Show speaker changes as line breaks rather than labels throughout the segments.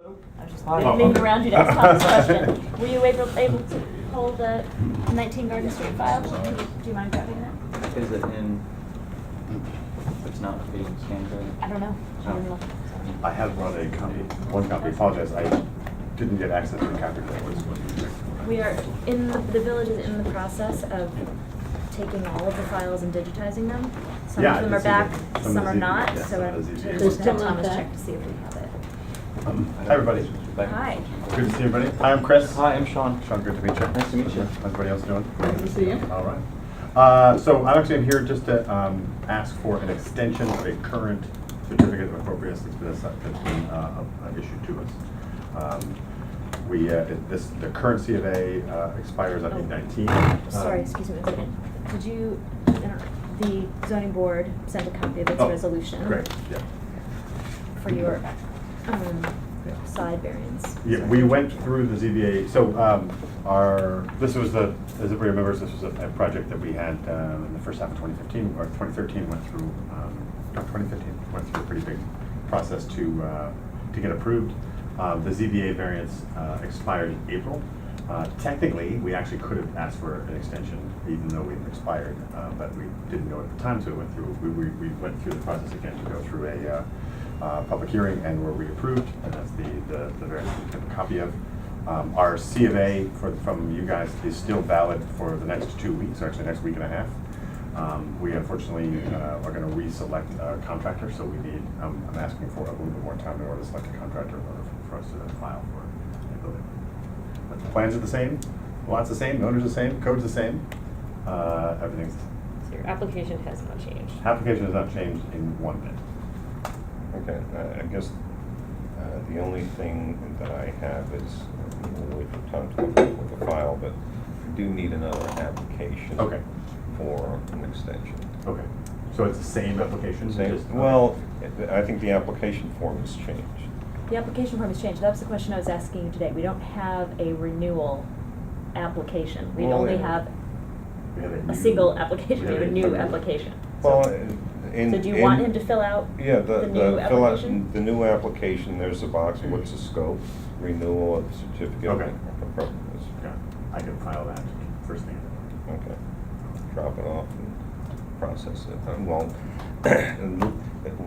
I was just
Hi.
moving around you to ask Tom's question. Were you able to hold the 19 Garden Street file? Do you mind grabbing that?
Is it in, it's not being scanned right?
I don't know. I don't know.
I have brought a copy, one copy. Apologize, I didn't get access to the copy that was
We are in the village is in the process of taking all of the files and digitizing them. Some
Yeah,
of them
I
are
did see
back,
that.
some
Some
are
of the
not.
ZBA, yeah,
So
some
I'm
of the ZBA.
just
They're
have
still not
Thomas
back.
check to see if we have it.
Hi, everybody.
Hi.
Good to see everybody. Hi, I'm Chris.
Hi, I'm Sean.
Sean, good to meet you.
Nice to meet you.
How's everybody else doing?
Good to see you.
All right. So I'm actually here just to ask for an extension of a current certificate of appropriateness that's been issued to us. The current C of A expires on 8/19.
Sorry, excuse me one second. Could you, the zoning board sent a copy of its
Oh,
resolution.
Great, yeah.
For your side variance.
Yeah, we went through the ZBA, so this was as everybody remembers, this was a project that we had in the first half of 2015, or 2013 went through, no, 2015 went through a pretty big process to get approved. The ZBA variance expired in April. Technically, we actually could have asked for an extension even though we'd expired, but we didn't know at the time, so we went through the process again to go through a public hearing and were reapproved, and that's the variance we have a copy of. Our C of A from you guys is still valid for the next 2 weeks, or actually next week and a half. We unfortunately are going to reselect a contractor, so I'm asking for a little bit more time in order to select a contractor in order for us to file for a building. But the plans are the same, lots the same, owner's the same, code's the same, everything's the same.
So your application has not changed.
Application has not changed in 1 bit.
Okay, I guess the only thing that I have is, we'll wait for time to come up with the file, but I do need another application.
Okay.
For an extension.
Okay, so it's the same application?
Same,
just-
well, I think the application form has changed.
The application form has changed. That was the question I was asking you today. We don't have a renewal application. We
Well,
only
yeah.
have
We have
a single application. We have a new
okay.
application.
Well,
So do you want him to fill out
Yeah,
the new
fill out
application?
the new application, there's a box, what's the scope, renewal of the certificate of
Okay.
appropriateness.
Yeah, I can file that first thing.
Okay, drop it off and process it. Well,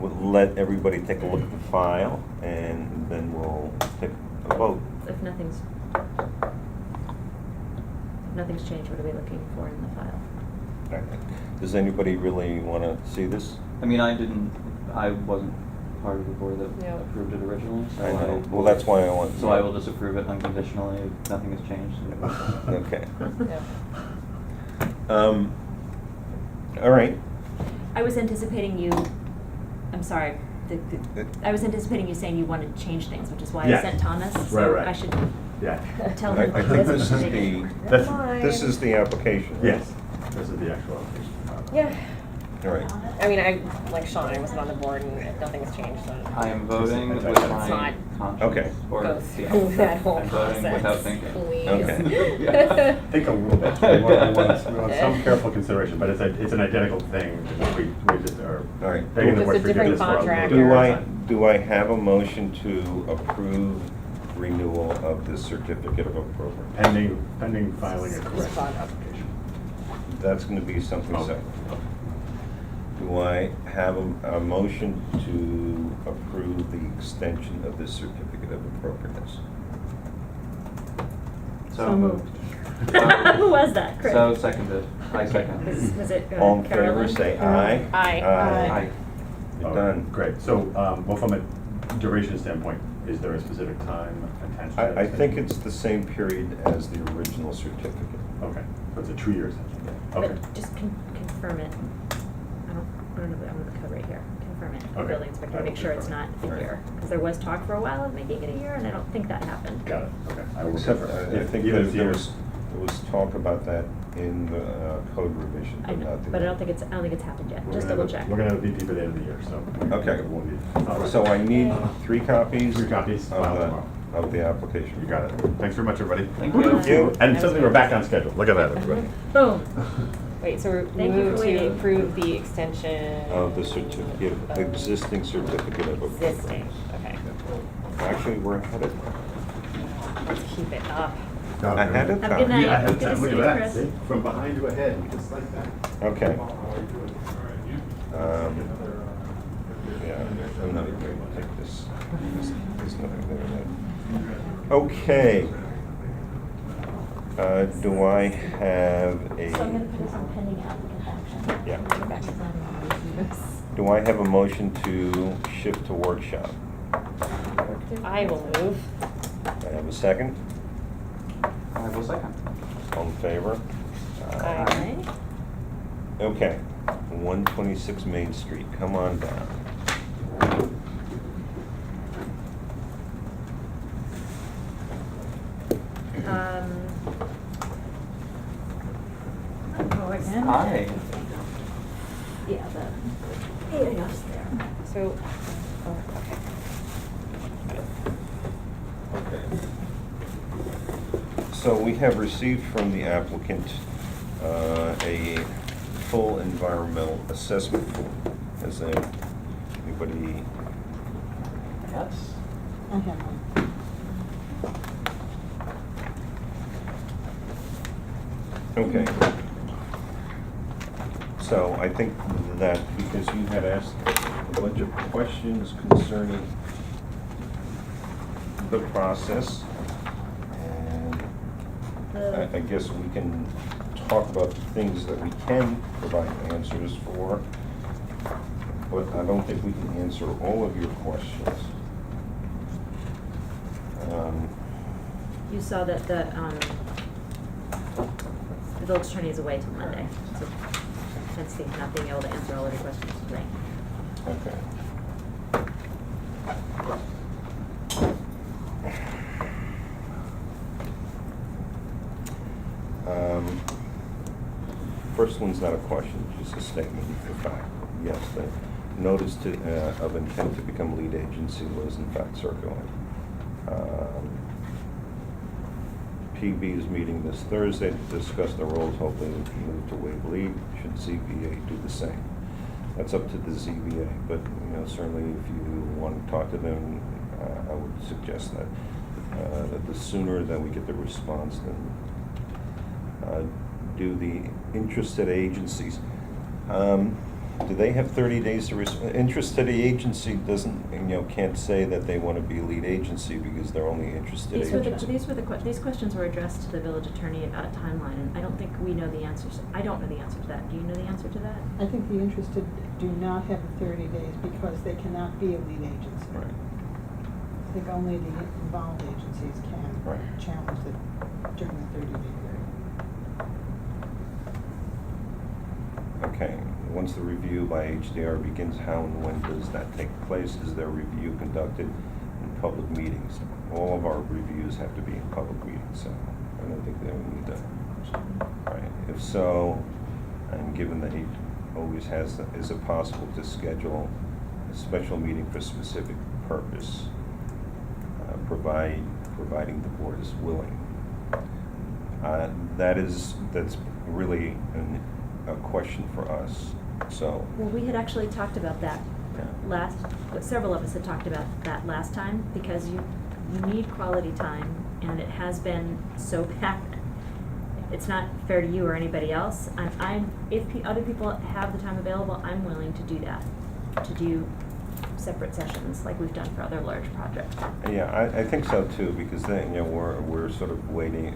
we'll let everybody take a look at the file, and then we'll take a vote.
If nothing's changed, what are we looking for in the file?
Does anybody really want to see this?
I mean, I wasn't part of the board that
Yeah.
approved it originally, so
I know. Well, that's why I want.
So I will just approve it unconditionally if nothing has changed.
Okay.
Yeah.
All right.
I was anticipating you, I'm sorry, I was anticipating you saying you wanted to change things, which is why I
Yes.
sent Thomas.
Right,
So
right.
I should
Yeah.
tell
I
him.
think this is the,
That's,
this is the application. right?
yes, this is the actual application.
Yeah.
All right.
I mean, like Sean, I wasn't on the board, and if nothing's changed, then
I am voting with
It's
my
not-
conscience.
Okay.
Or,
go
yeah.
through that whole
I'm
process.
voting without thinking.
Please.
Okay.
Yeah.
Think a little bit. We want some careful consideration, but it's an identical thing. We just are
All right.
begging the
Just
board
a
to forgive
different
us for a little
contractor.
bit
Do
of
I,
time.
do I have a motion to approve renewal of this certificate of appropriateness?
Pending filing a
Just
corrected
fine.
application.
That's going to be something
Okay.
separate. Do I have a motion to approve the extension of this certificate of appropriateness?
So moved.
Who was that? Craig?
So seconded. I second.
Was it
All in favor,
Carolyn?
say aye.
Aye.
Aye.
You're
All
done.
right, great. So, well, from a duration standpoint, is there a specific time attached to that?
I think it's the same period as the original certificate.
Okay, so it's a 2-year extension. Okay.
But just confirm it. I don't know, I'm on the code right here. Confirm it.
Okay.
Building inspector,
I will
make sure it's
confirm
not
it.
a year. Because there was talk for a while of making it a year, and I don't think that happened.
Got it, okay. I will
Except,
confirm.
I think
Even
there
if
was talk about that in the code revision,
I
but
know,
not the.
but I don't think it's happened yet.
we're
Just
gonna
double
have a-
check.
We're gonna have a VP by the end of the year, so.
Okay.
It won't be. all right.
So I need 3 copies.
3 copies, file tomorrow.
Of the application.
You got it. Thanks very much, everybody.
Thank you.
Thank you.
And suddenly we're back on schedule. Look at that, everybody.
Boom.
Wait, so we're
Thank you
moved
for
to
waiting.
approve the extension
Of the certificate, existing certificate of appropriateness.
Existing, okay.
Actually, we're ahead of time.
Keep it up.
Ahead of
Have a
time.
good night.
Yeah,
Good to
look
see
at
you,
that,
Chris.
see? From behind to ahead, just like that.
Okay. Yeah, I'm not going to take this. There's nothing there. Okay. Do I have
So I'm gonna
a,
put this on pending applicant action.
Yeah.
Go back to signing this.
do I have a motion to shift to workshop?
I will move.
Do I have a second?
I will second.
All in favor?
Aye.
Okay, 126 Main Street, come on down.
Oh, again?
Aye.
Yeah, the EAF's there.
So, oh, okay.
Okay. So we have received from the applicant a full environmental assessment form. Has anybody,
Yes.
I have one.
okay. So I think that because you had asked a bunch of questions concerning the process, and I guess we can talk about the things that we can provide answers for, but I don't think we can answer all of your questions.
You saw that the village attorney is away till Monday, so hence the not being able to answer all of your questions today.
Okay. First one's not a question, just a statement of fact. Yes, the notice of intent to become lead agency was in fact circulated. PB is meeting this Thursday to discuss the roles, hopefully move to waive lead. Should ZBA do the same? That's up to the ZBA, but certainly if you want to talk to them, I would suggest that the sooner that we get the response, then do the interested agencies. Do they have 30 days to respond? Interested agency doesn't, can't say that they want to be lead agency because they're only interested agency.
These questions were addressed to the village attorney about a timeline, and I don't think we know the answers. I don't know the answer to that. Do you know the answer to that?
I think the interested do not have the 30 days because they cannot be a lead agency.
Right.
I think only the involved agencies can
Right.
challenge it during the 30-day period.
Okay, once the review by HDR begins, how and when does that take place? Is there review conducted in public meetings? All of our reviews have to be in public meetings, so I don't think that we need to. Right, if so, and given that he always has, is it possible to schedule a special meeting for a specific purpose, providing the board is willing? That's really a question for us, so.
Well, we had actually talked about that
Yeah.
several of us had talked about that last time, because you need quality time, and it has been so packed. It's not fair to you or anybody else. If other people have the time available, I'm willing to do that, to do separate sessions like we've done for other large projects.
Yeah, I think so too, because then, we're sort of waiting,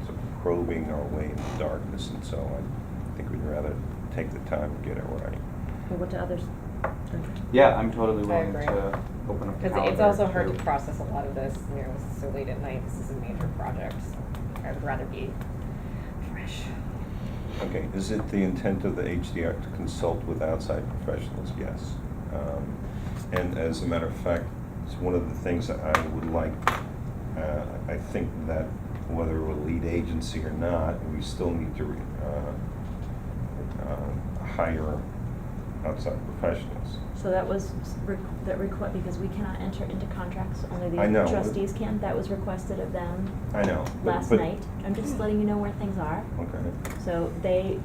sort of probing our way in the darkness, and so I think we'd rather take the time and get it right.
Well, what do others?
Yeah, I'm totally
I
willing
agree.
to open up the
Because it's
calendar
also hard to
to-
process a lot of this, so late at night. This is a major project, so I'd rather be fresh.
Okay, is it the intent of the HDR to consult with outside professionals? Yes. And as a matter of fact, it's one of the things that I would like, I think that whether we're a lead agency or not, we still need to hire outside professionals.
So that was because we cannot enter into contracts, only
I know.
the trustees can. That was requested of them
I know.
last night. I'm just letting you know where things are.
Okay.
So they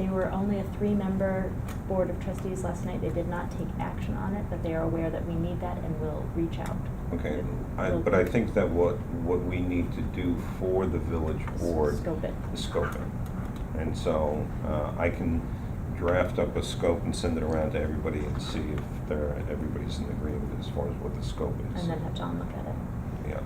were only a 3-member board of trustees last night. They did not take action on it, but they are aware that we need that and will reach out.
Okay, but I think that what we need to do for the village board
Scope it.
is scope it. And so, I can draft up a scope and send it around to everybody and see if everybody's in agreement as far as what the scope is.
And then have John look at it.
Yeah.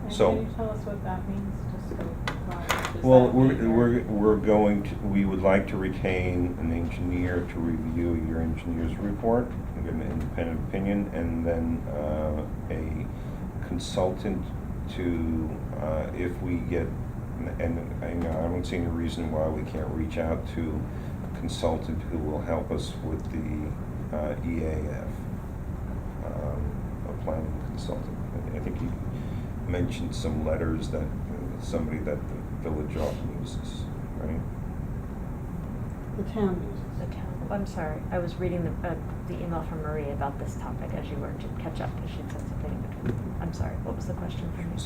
And
So-
can you tell us what that means, to scope the project? Does
Well,
that mean
we're going to, we would like to retain an engineer to review your engineer's report, and give an independent opinion, and then a consultant to, if we get, and I don't see any reason why we can't reach out to a consultant who will help us with the EAF, a planning consultant. I think you mentioned some letters that somebody that the village often uses, right?
The town uses.
The town, I'm sorry, I was reading the email from Marie about this topic as you were to catch up, because she said something in between. I'm sorry, what was the question for me?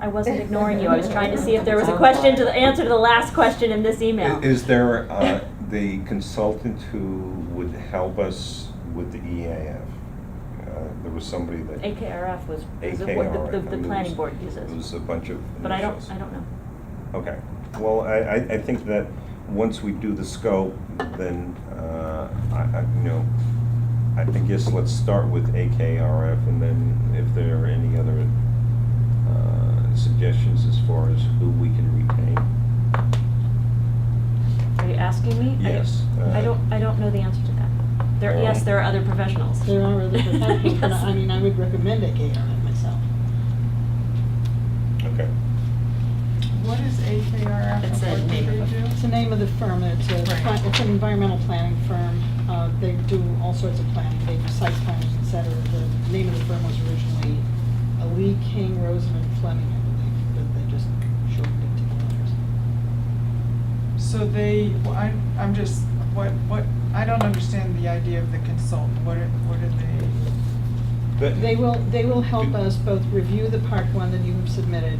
I wasn't ignoring you, I was trying to see if there was a question to the answer to the last question in this email.
Is there the consultant who would help us with the EAF? There was somebody that.
AKRF was what
AKRF,
the
I mean,
planning
it
board
was-
uses.
It was a bunch of
But I
initials.
don't know.
Okay, well, I think that once we do the scope, then, I guess let's start with AKRF, and then if there are any other suggestions as far as who we can retain.
Are you asking me?
Yes.
I don't know the answer to that. Yes, there are other professionals.
There are other professionals, but
Yes.
I mean, I would recommend AKRF myself.
Okay.
What is AKRF?
It's
and
a
what do
name
they
of
do?
It's the name of the firm, it's
Right.
it's an environmental planning firm. They do all sorts of planning, they do site planning, et cetera. The name of the firm was originally Lee King, Rosamond Fleming, I believe, but they just shortened it to the letters.
So I'm just, what, I don't understand the idea of the consultant. What are they?
They will help us both review the part one that you have submitted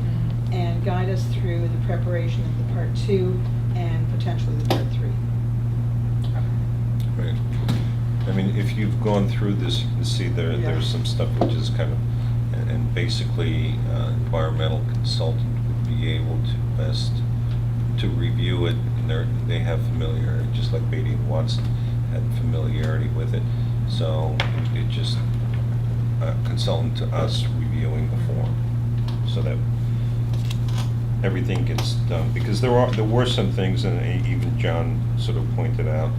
and guide us through the preparation of the part two and potentially the part three.
Right. I mean, if you've gone through this, you see there's some stuff which is kind of, and basically, environmental consultant would be able to best to review it, and they have familiarity, just like Beatty and Watson had familiarity with it. So it just a consultant to us reviewing the form, so that everything gets done. Because there were some things, and even John sort of pointed out,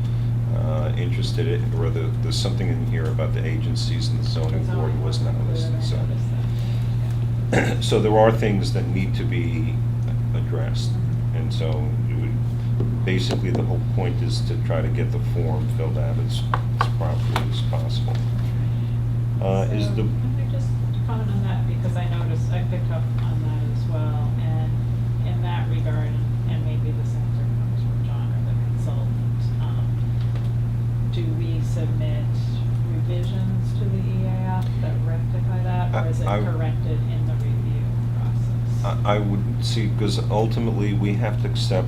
interested in, or there's something in here about the agencies and the zoning board was not listed. So there are things that need to be addressed, and so basically the whole point is to try to get the form filled out as properly as possible. Is the
Let me just comment on that, because I noticed, I picked up on that as well, and in that regard, and maybe this answer comes from John or the consultant, do we submit revisions to the EAF that rectify that, or is it
I-
corrected in the review process?
I would see, because ultimately we have to accept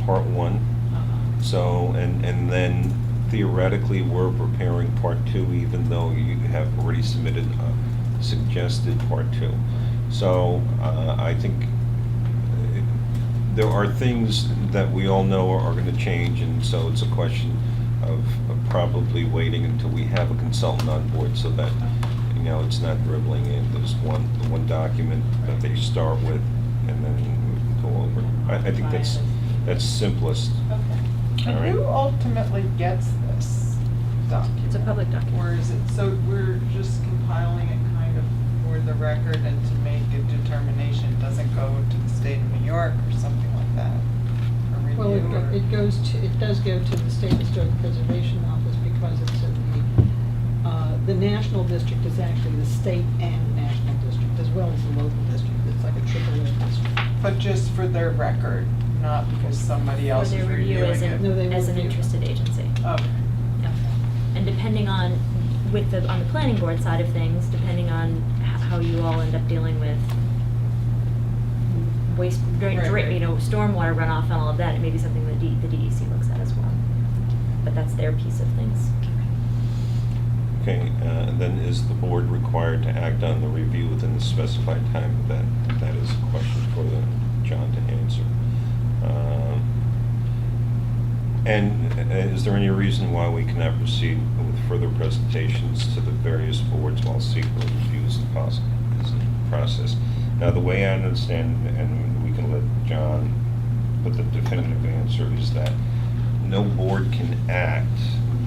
part one.
Uh-huh.
So, and then theoretically, we're preparing part two, even though you have already submitted a suggested part two. So, I think there are things that we all know are gonna change, and so it's a question of probably waiting until we have a consultant on board, so that, it's not dribbling in. There's one document that they start with, and then we can go over. I think that's simplest.
Okay.
All
And
right.
who ultimately gets this document?
It's a public document.
Or is it, so we're just compiling it kind of for the record and to make a determination, it doesn't go to the state of New York or something like that? For
Well,
review or-
it does go to the State Historic Preservation Office because it's the national district is actually the state and the national district, as well as the local district. It's like a triple A district.
But just for their record, not because somebody
Or
else is
their review
reviewing
as
it?
No, they
an
review.
interested agency.
Okay.
Yeah. And depending on, on the planning board side of things, depending on how you all end up dealing with waste,
Right.
stormwater runoff and all of that, it may be something that the DEC looks at as well. But that's their piece of things.
Okay, then is the board required to act on the review within the specified time? That is a question for John to answer. And is there any reason why we cannot proceed with further presentations to the various boards while secret reviews is in process? Now, the way I understand, and we can let John put the definitive answer, is that no board can act,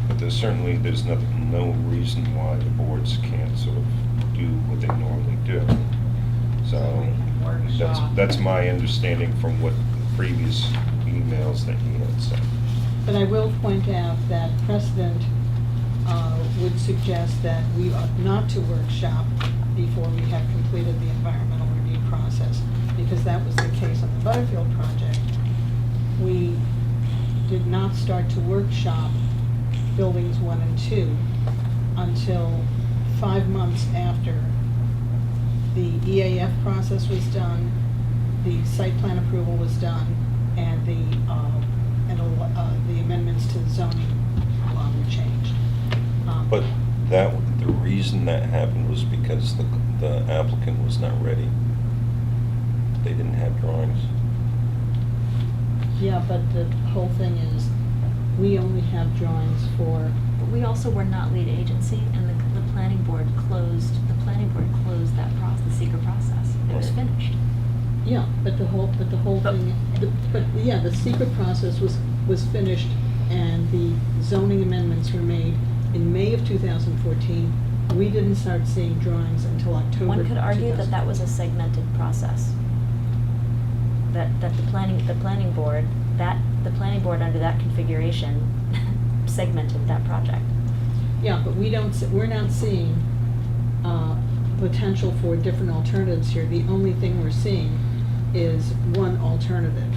but there's no reason why the boards can't sort of do what they normally do. So that's my understanding from what the previous emails that he had sent.
But I will point out that precedent would suggest that we ought not to workshop before we have completed the environmental review process, because that was the case on the Butterfield project. We did not start to workshop buildings 1 and 2 until 5 months after the EAF process was done, the site plan approval was done, and the amendments to the zoning law were changed.
But the reason that happened was because the applicant was not ready. They didn't have drawings.
Yeah, but the whole thing is, we only have drawings for,
But we also were not lead agency, and the planning board closed that process, the secret process. It was
Right.
finished.
yeah, but the whole
But-
thing, the secret process was finished, and the zoning amendments were made in May of 2014. We didn't start seeing drawings until October.
One could argue that that was a
2014.
segmented process. That the planning board under that configuration segmented that project.
Yeah, but we're not seeing potential for different alternatives here. The only thing we're seeing is one alternative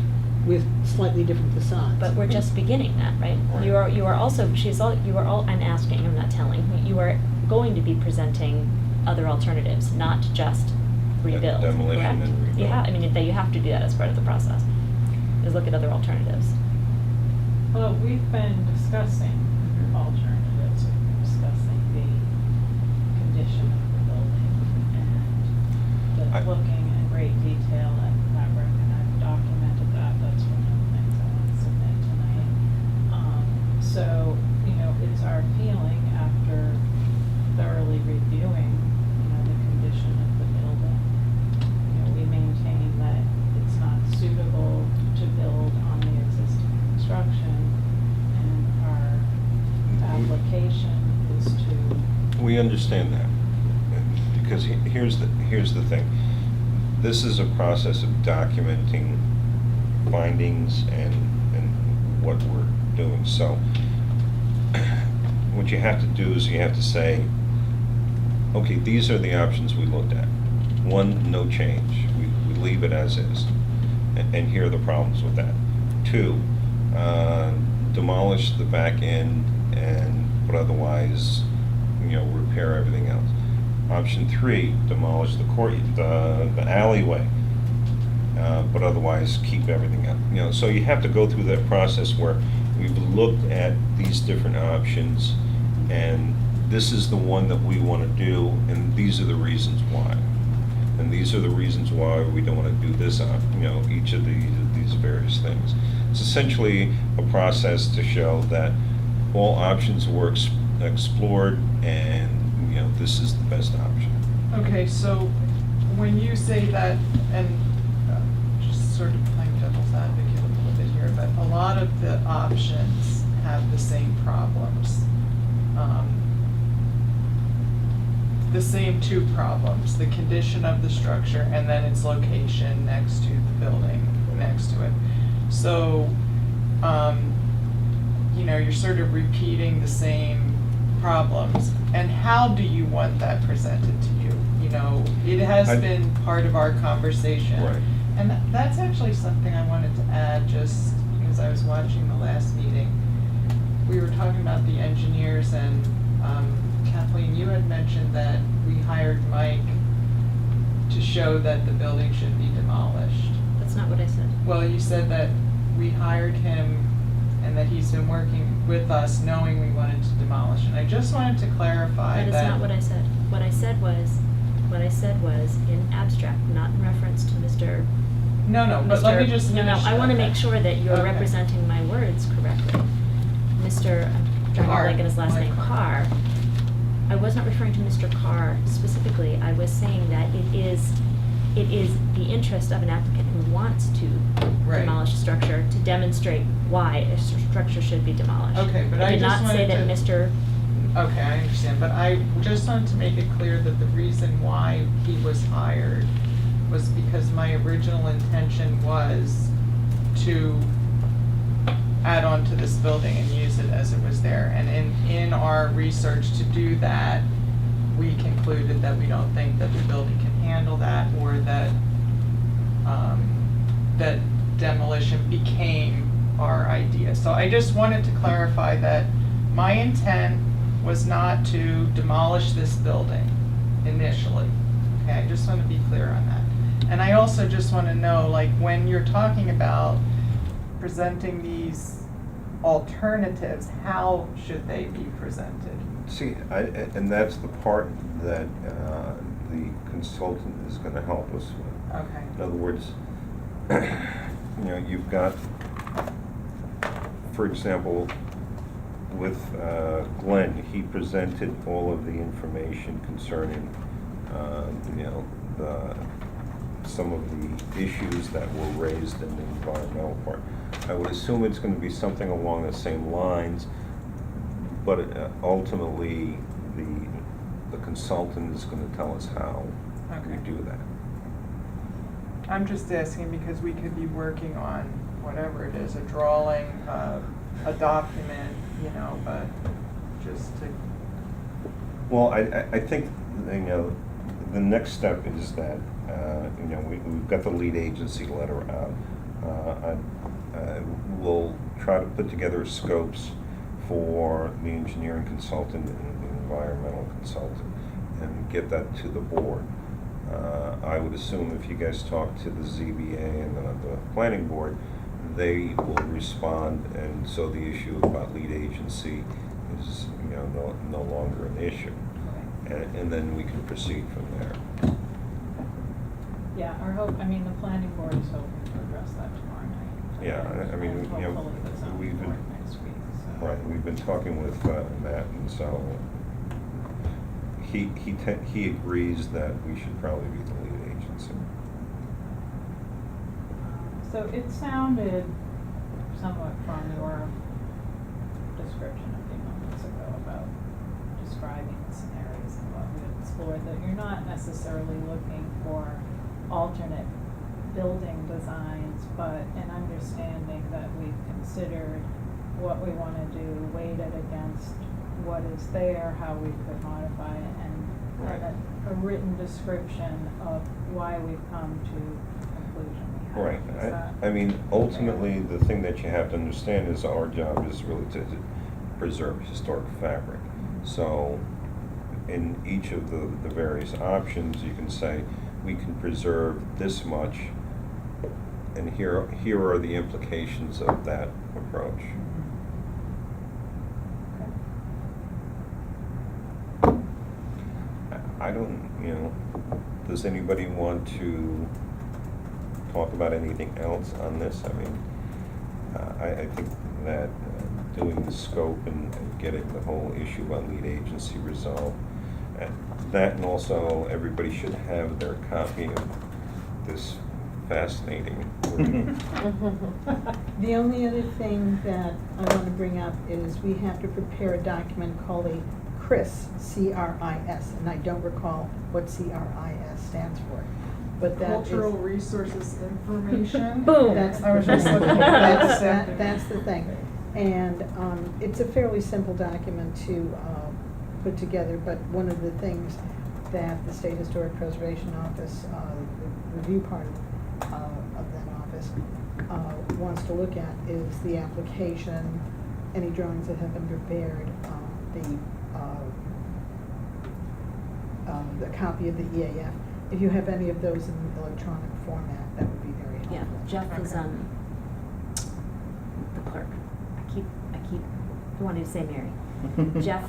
with slightly different facades.
But we're just beginning that, right?
Right.
You are also, I'm asking, I'm not telling, you are going to be presenting other alternatives, not just rebuild,
Demolition
correct?
and rebuild.
You have to do that as part of the process, is look at other alternatives.
Well, we've been discussing alternatives, we've been discussing the condition of the building and looking in great detail at fabric, and I've documented that, that's one of the things I want to submit tonight. So, it's our feeling after thoroughly reviewing, the condition of the building. We maintain that it's not suitable to build on the existing construction, and our application is to.
We understand that, because here's the thing. This is a process of documenting findings and what we're doing. So what you have to do is you have to say, okay, these are the options we looked at. 1, no change. We leave it as is. And here are the problems with that. 2, demolish the back end but otherwise, repair everything else. Option 3, demolish the alleyway, but otherwise keep everything up. So you have to go through that process where we've looked at these different options, and this is the one that we want to do, and these are the reasons why. And these are the reasons why we don't want to do this on, each of these various things. It's essentially a process to show that all options were explored, and this is the best option.
Okay, so when you say that, and just sort of playing devil's advocate a little bit here, but a lot of the options have the same problems. The same 2 problems, the condition of the structure and then its location next to the building next to it. So, you're sort of repeating the same problems. And how do you want that presented to you? It has been part of our conversation.
Right.
And that's actually something I wanted to add, just because I was watching the last meeting. We were talking about the engineers, and Kathleen, you had mentioned that we hired Mike to show that the building should be demolished.
That's not what I said.
Well, you said that we hired him and that he's been working with us knowing we wanted to demolish. And I just wanted to clarify
That
that.
is not what I said. What I said was in abstract, not in reference to Mr.
No, but let me
Mr.
just finish.
No, I want to
okay.
make sure that you're
Okay.
representing my words correctly. Mr., I'm trying to
Carr.
blank on his last
Mike
name,
Carr.
Carr. I was not referring to Mr. Carr specifically. I was saying that it is the interest of an applicant who wants to
Right.
demolish a structure to demonstrate why a structure should be demolished.
Okay, but I
did
just
not say
wanted
that
to-
Mr.
Okay, I understand, but I just wanted to make it clear that the reason why he was hired was because my original intention was to add on to this building and use it as it was there. And in our research to do that, we concluded that we don't think that the building can handle that, or that, that demolition became our idea. So I just wanted to clarify that my intent was not to demolish this building initially. Okay, I just want to be clear on that. And I also just want to know, like, when you're talking about presenting these alternatives, how should they be presented?
See, and that's the part that the consultant is gonna help us with.
Okay.
In other words, you know, you've got, for example, with Glenn, he presented all of the information concerning, you know, some of the issues that were raised in the environmental part. I would assume it's gonna be something along the same lines, but ultimately, the consultant is gonna tell us how we
Okay.
do that.
I'm just asking because we could be working on whatever it is, a drawing, a document, you know, but just to,
Well, I think, you know, the next step is that, you know, we've got the lead agency letter out. We'll try to put together scopes for the engineering consultant and the environmental consultant and get that to the board. I would assume if you guys talk to the ZBA and the planning board, they will respond, and so the issue about lead agency is, you know, no longer an issue. And then we can proceed from there.
Yeah, our hope, I mean, the planning board is hoping to address that tomorrow night.
Yeah, I mean,
And
you know,
hopefully the zoning
we've been-
board next week, so.
Right, we've been talking with Matt, and so he agrees that we should probably be the lead agency.
So it sounded somewhat from your description a few moments ago about describing the scenarios and what we explored, that you're not necessarily looking for alternate building designs, but an understanding that we've considered what we want to do, weighed it against what is there, how we could modify it, and
Right.
a written description of why we've come to the conclusion we have.
Right,
Is that-
I mean, ultimately, the thing that you have to understand is our job is really to preserve historic fabric. So, in each of the various options, you can say, we can preserve this much, and here are the implications of that approach. I don't, you know, does anybody want to talk about anything else on this? I mean, I think that doing the scope and getting the whole issue about lead agency resolved, that, and also everybody should have their copy of this fascinating working.
The only other thing that I want to bring up is we have to prepare a document called a CRIS, C-R-I-S, and I don't recall what C-R-I-S stands for, but that is.
cultural resources information.
Boom.
That's,
I was just looking at that.
that's the thing. And it's a fairly simple document to put together, but one of the things that the State Historic Preservation Office, the review part of that office, wants to look at is the application, any drawings that have been prepared, the copy of the EAF. If you have any of those in electronic format, that would be very helpful.
Yeah, Jeff is,
Okay.
the clerk. I keep I wanted to say Mary. Jeff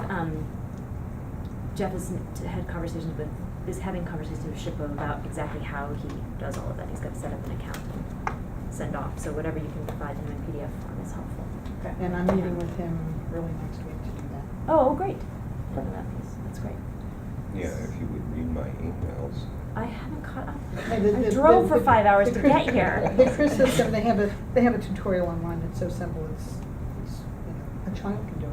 has had conversations with, is having conversations with SHPO about exactly how he does all of that. He's got to set up an account and send off, so whatever you can provide him in PDF form is helpful.
Okay.
And I'm meeting with him early next week to do that.
Oh, great. Look at that piece, that's great.
Yeah, if you would read my emails.
I haven't caught up.
And
I drove for 5 hours to
Chris-
get here.
The Chris system, they have a tutorial online, it's so simple, it's, you know, a child can do it.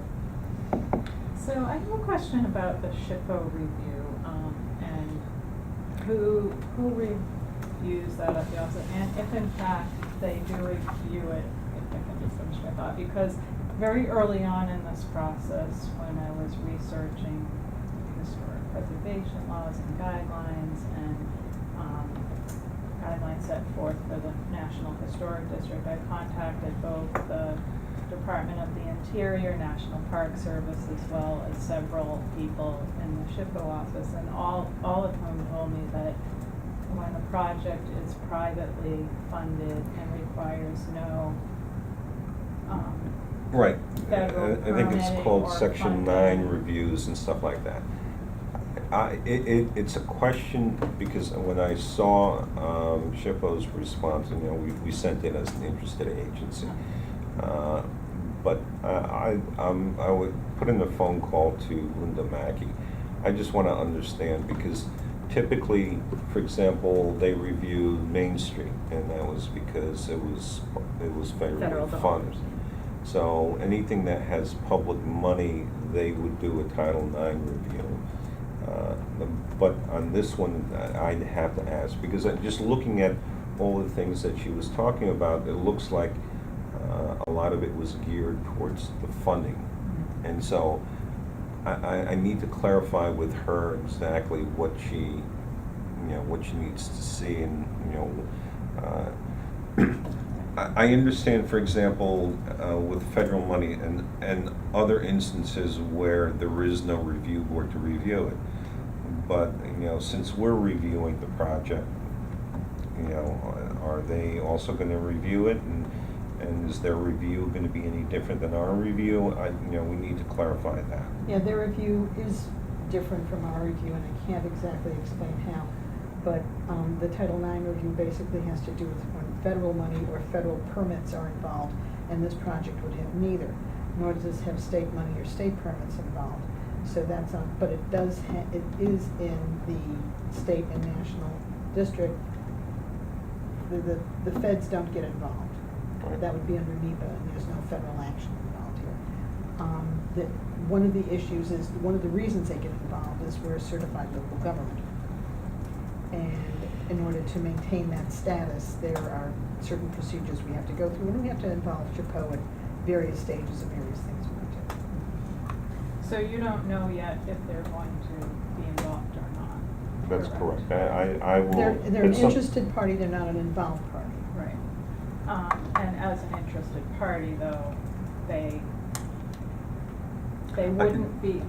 So I have a question about the SHPO review, and who reviews that at the office, and if in fact they do review it, if I can just finish my thought, because very early on in this process, when I was researching historic preservation laws and guidelines guidelines set forth for the National Historic District, I contacted both the Department of the Interior, National Park Service, as well as several people in the SHPO office, and all of whom told me that when a project is privately funded and requires no
Right.
federal
I think it's
permitting
called
or
Section
funding.
9 reviews and stuff like that. It's a question, because when I saw SHPO's response, and, you know, we sent it as an interested agency. But I would put in a phone call to Linda Mackey. I just want to understand, because typically, for example, they reviewed Main Street, and that was because it was
Federal
federally
dollars.
funded. So anything that has public money, they would do a Title IX review. But on this one, I'd have to ask, because just looking at all the things that she was talking about, it looks like a lot of it was geared towards the funding. And so I need to clarify with her exactly what she needs to see, and, I understand, for example, with federal money and other instances where there is no review board to review it. But, since we're reviewing the project, are they also going to review it? And is their review going to be any different than our review? We need to clarify that.
Yeah, their review is different from our review, and I can't exactly explain how. But the Title IX review basically has to do with when federal money or federal permits are involved, and this project would have neither, nor does this have state money or state permits involved. So that's not, but it does, it is in the state and national district. The feds don't get involved.
Right.
That would be under NEPA, and there's no federal action involved here. One of the issues is, one of the reasons they get involved is we're a certified local government. And in order to maintain that status, there are certain procedures we have to go through, and we have to involve SHPO at various stages of various things we do.
So you don't know yet if they're going to be involved or not?
That's correct. I will.
They're an
it's some-
interested party, they're not an involved party.
Right. And as an interested party, though, they wouldn't be,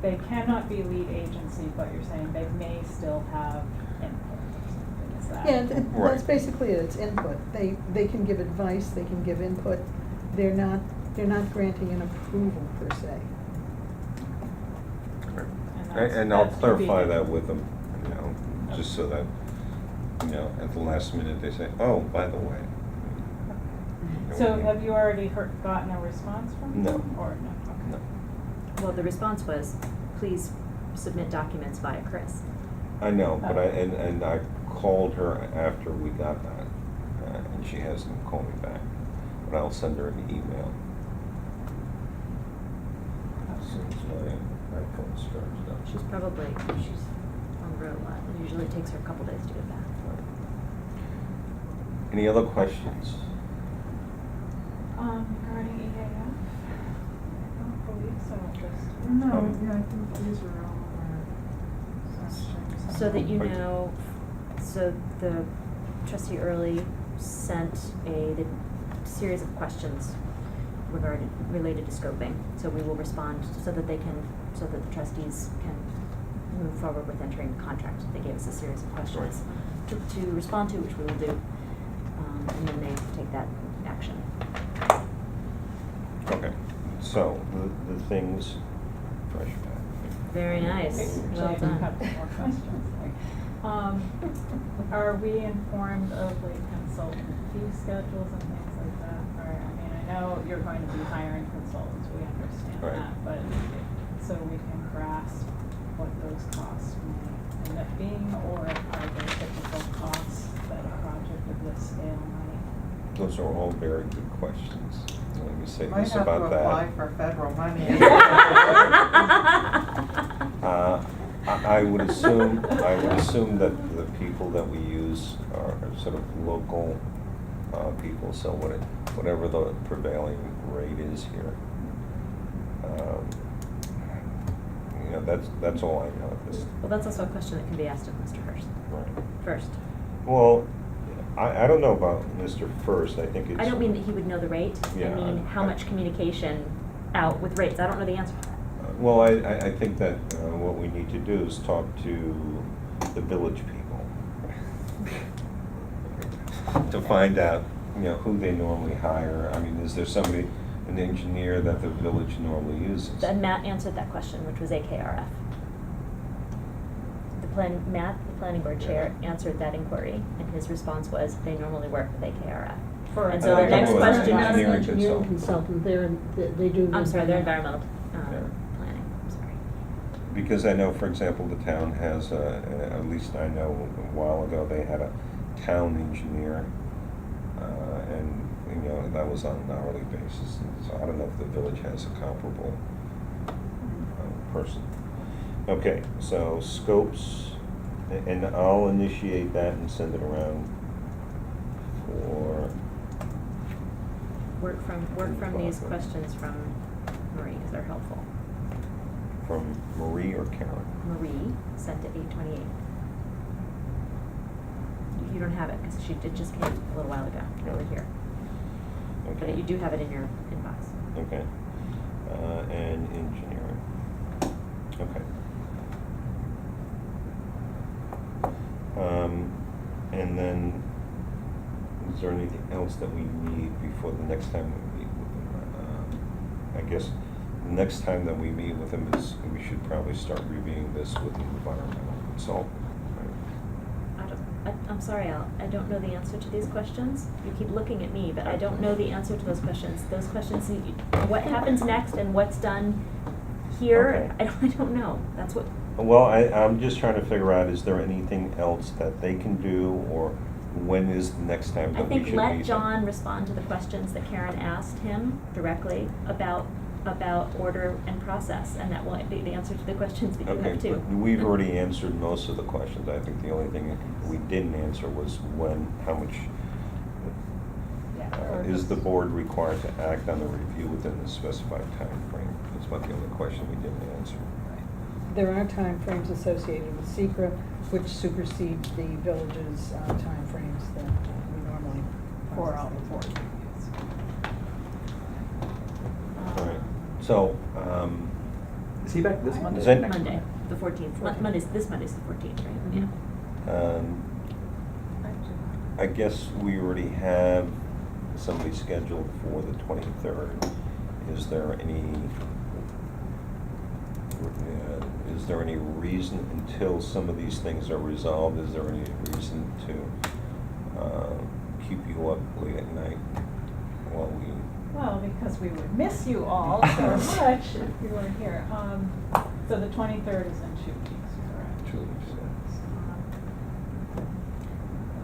they cannot be lead agency, but you're saying they may still have input or something, is that?
Yeah,
Right.
that's basically it, it's input. They can give advice, they can give input. They're not granting an approval per se.
And I'll
that's to
clarify
be-
that with them, just so that, at the last minute, they say, oh, by the way.
So have you already gotten a response from
No.
them, or no? Okay.
No.
Well, the response was, please submit documents via Chris.
I know, but
Oh.
and I called her after we got that, and she hasn't called me back, but I'll send her an email. As soon as my phone starts up.
She's on the road a lot. It usually takes her a couple days to get back.
Any other questions?
Regarding EAF? I don't believe so, just.
No,
Um,
yeah, I think these are all of our sections.
So that you
Right.
know, so the trustee Early sent the series of questions related to scoping. So we will respond so that the trustees can move forward with entering the contract. They gave us a series of questions to respond to, which we will do. And then they take that action.
Okay. So, the things, fresh back.
Very nice, well
Actually, I have
done.
more questions. Are we informed of like consultant fee schedules and things like that? Or, I mean, I know you're going to be hiring consultants, we understand
Right.
that, but so we can grasp what those costs may end up being, or are there typical costs that a project of this scale might?
Those are all very good questions. Let me say
Might
this
have to
about
apply
that.
for federal money.
I would assume that the people that we use are sort of local people, so whatever the prevailing rate is here. You know, that's all I know.
Well, that's also a question that can be asked of Mr. Hurst
Right.
first.
Well, I don't know about Mr. First, I think it's.
I don't mean that he would know the rate, I
Yeah,
mean how much communication out with rates, I don't know the answer to that.
Well, I think that what we need to do is talk to the village people to find out, you know, who they normally hire. I mean, is there somebody, an engineer that the village normally uses?
And Matt answered that question, which was AKRF. Matt, the planning board chair, answered that inquiry, and his response was, they normally work with AKRF. And so
I
the
think
next
it was
question
Not an
engineering
is,
engineering
consultant.
consultant, they do.
I'm sorry, they're
the-
environmental
Yeah.
planning, I'm sorry.
Because I know, for example, the town has, at least I know a while ago, they had a town engineer, and, you know, that was on an hourly basis. So I don't know if the village has a comparable person. Okay, so scopes, and I'll initiate that and send it around for,
Work from these questions from Marie, because they're helpful.
from Marie or Karen?
Marie sent it 8/28. You don't have it, because it just came a little while ago, over here.
Okay.
But you do have it in your inbox.
Okay. And engineering. Okay. And then, is there anything else that we need before the next time we meet with them? I guess the next time that we meet with them is, we should probably start reviewing this with the environmental consultant, right?
I'm sorry, Al, I don't know the answer to these questions. You keep looking at me, but I don't know the answer to those questions. Those questions, what happens next and what's done here,
Okay.
I don't know. That's what,
Well, I'm just trying to figure out, is there anything else that they can do, or when is the next time
I
that we should
think
meet
let
them?
John respond to the questions that Karen asked him directly about order and process, and that will be the answer to the questions that you
Okay,
have too.
but we've already answered most of the questions. I think the only thing we didn't answer was how much is the board required to act on the review within the specified time frame? That's about the only question we didn't answer.
There are timeframes associated with SECR, which supersedes the village's timeframes that we normally.
For all
process.
the board reviews.
All right, so,
Is he back this Monday?
Is that-
Monday, the 14th. This Monday's the 14th, right?
Mhm.
Yeah.
I guess we already have somebody scheduled for the 23rd. Is there any reason, until some of these things are resolved, is there any reason to keep you up late at night while we?
Well, because we would miss you all so much if you weren't here. So the 23rd is in 2 weeks, correct?
2 weeks,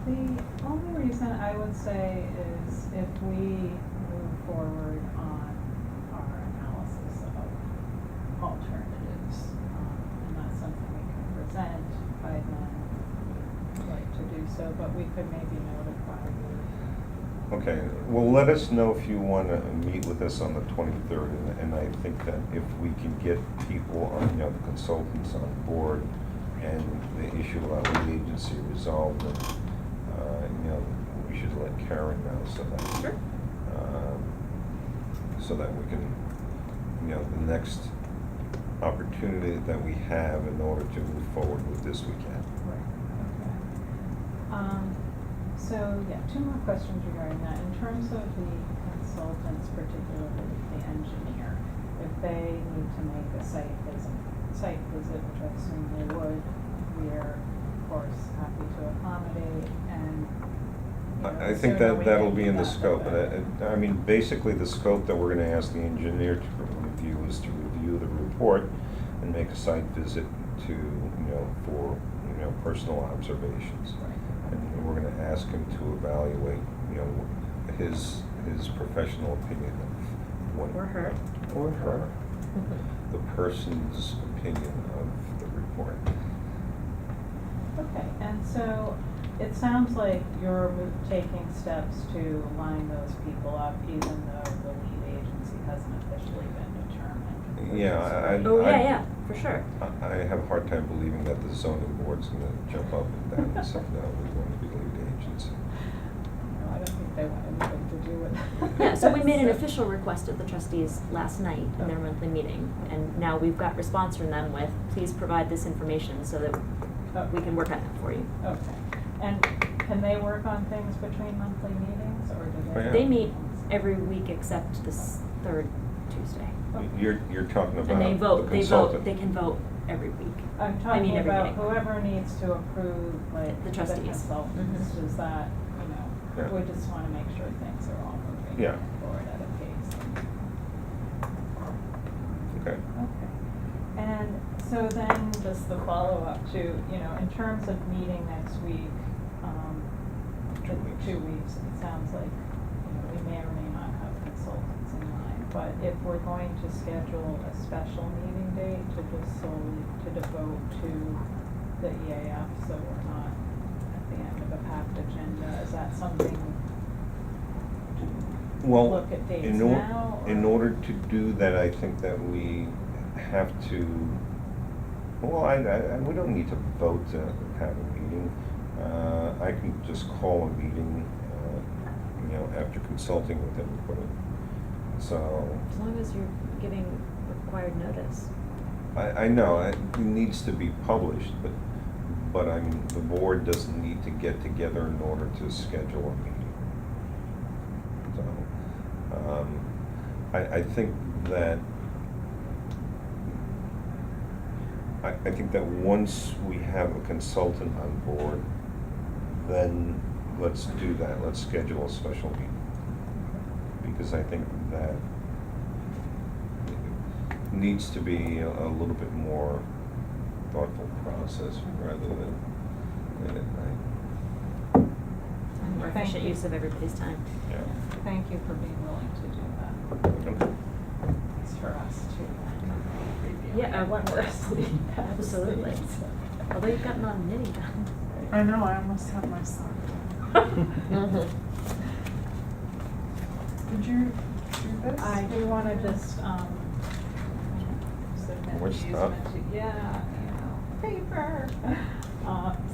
The only reason I would say is if we move forward on our analysis of alternatives, and that's something we can present by then, we'd like to do so, but we could maybe notify you.
Okay, well, let us know if you want to meet with us on the 23rd, and I think that if we can get people on, you know, the consultants on board, and the issue about lead agency resolved, then, you know, we should let Karen know so that we can, you know, the next opportunity that we have in order to move forward with this weekend.
Right, okay. So, yeah, 2 more questions regarding that. In terms of the consultants, particularly the engineer, if they need to make a site visit, which I assume they would, we are, of course, happy to accommodate and, you know,
I
the
think
sooner
that
we
that'll
can
be
do
in the
that,
scope,
better.
and I mean, basically, the scope that we're gonna ask the engineer to review is to review the report and make a site visit to, for, personal observations.
Right.
And we're gonna ask him to evaluate, his professional opinion of what.
Or her.
Or her. The person's opinion of the report.
Okay, and so it sounds like you're taking steps to line those people up, even though the lead agency hasn't officially been determined. which
Yeah,
is great.
Oh, yeah, for sure.
I have a hard time believing that the zoning board's gonna jump up and down and say, no, we want to be lead agency.
No, I don't think they want anything to do with it.
Yeah, so we made an official request of the trustees last night in their
Okay.
monthly meeting, and now we've got response from them with, please provide this information so that we can work on it for you.
Okay, and can they work on things between monthly meetings, or do they?
Oh, yeah.
They meet every week except this third Tuesday.
You're talking about
And they
the
vote,
consultant.
they can vote every week.
I'm
I
talking
mean, every
about
meeting.
whoever needs to approve, like,
The
the
trustees.
consultants,
Mhm.
is that,
Yeah.
we just wanna make sure things are all moving
Yeah.
forward at a pace.
Okay.
Okay, and so then just the follow-up to, in terms of meeting next week, 2 weeks, it sounds like, we may or may not have consultants in mind, but if we're going to schedule a special meeting date to just solely, to devote to the EAF, so we're not at the end of a packed agenda, is that something?
Well,
Look at dates
in
now, or-
order to do that, I think that we have to, well, we don't need to vote to have a meeting. I can just call a meeting, after consulting with everybody. So,
As long as you're giving required notice.
I know, it needs to be published, but I mean, the board doesn't need to get together in order to schedule a meeting. So, I think that, I think that once we have a consultant on board, then let's do that, let's schedule a special meeting. Because I think that it needs to be a little bit more thoughtful process rather than late at night.
And more
Thank
efficient
you.
use of everybody's time.
Yeah.
Thank you for being willing to do that.
Okay.
It's for us to review.
Yeah,
When we're asleep.
Absolutely. Although you've gotten on knitting done.
I know, I almost have my sock done. Did you do this?
I do wanna just, submit
More
the
stuff?
easement to, paper.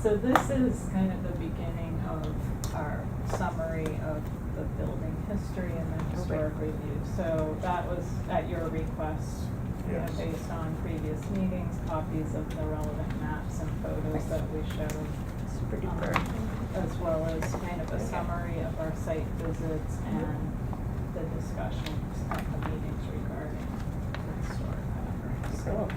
So this is kind of the beginning of our summary of the building history and the historic review. So that was at your request,
Yes.
based on previous meetings, copies of the relevant maps and photos that we showed.
Super duper.
As well as kind of a summary of our site visits and the discussions at the meetings regarding the historic boundaries. So,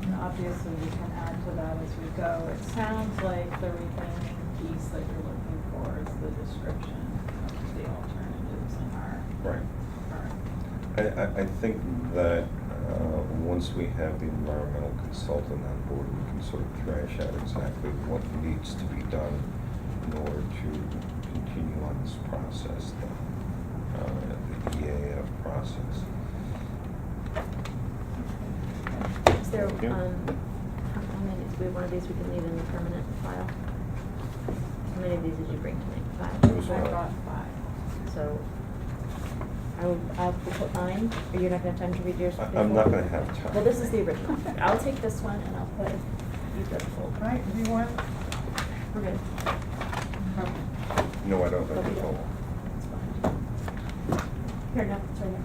and obviously we can add to that as we go. It sounds like the remaining piece that you're looking for is the description of the alternatives in our
Right.
current.
I think that once we have the environmental consultant on board, we can sort of thrash out exactly what needs to be done in order to continue on this process, the EAF process.
Is there,
Thank you.
how many, do we have one of these we can leave in the permanent file? How many of these did you bring tonight? 5?
There was
I
one.
brought 5.
So, I'll put mine, or you're not gonna have time to read yours?
I'm not gonna have time.
Well, this is the original. I'll take this one and I'll put, you've got the full.
Right, do you want?
We're good.
No, I don't
But we
have the
don't.
full.
It's fine. Here, no, it's right here.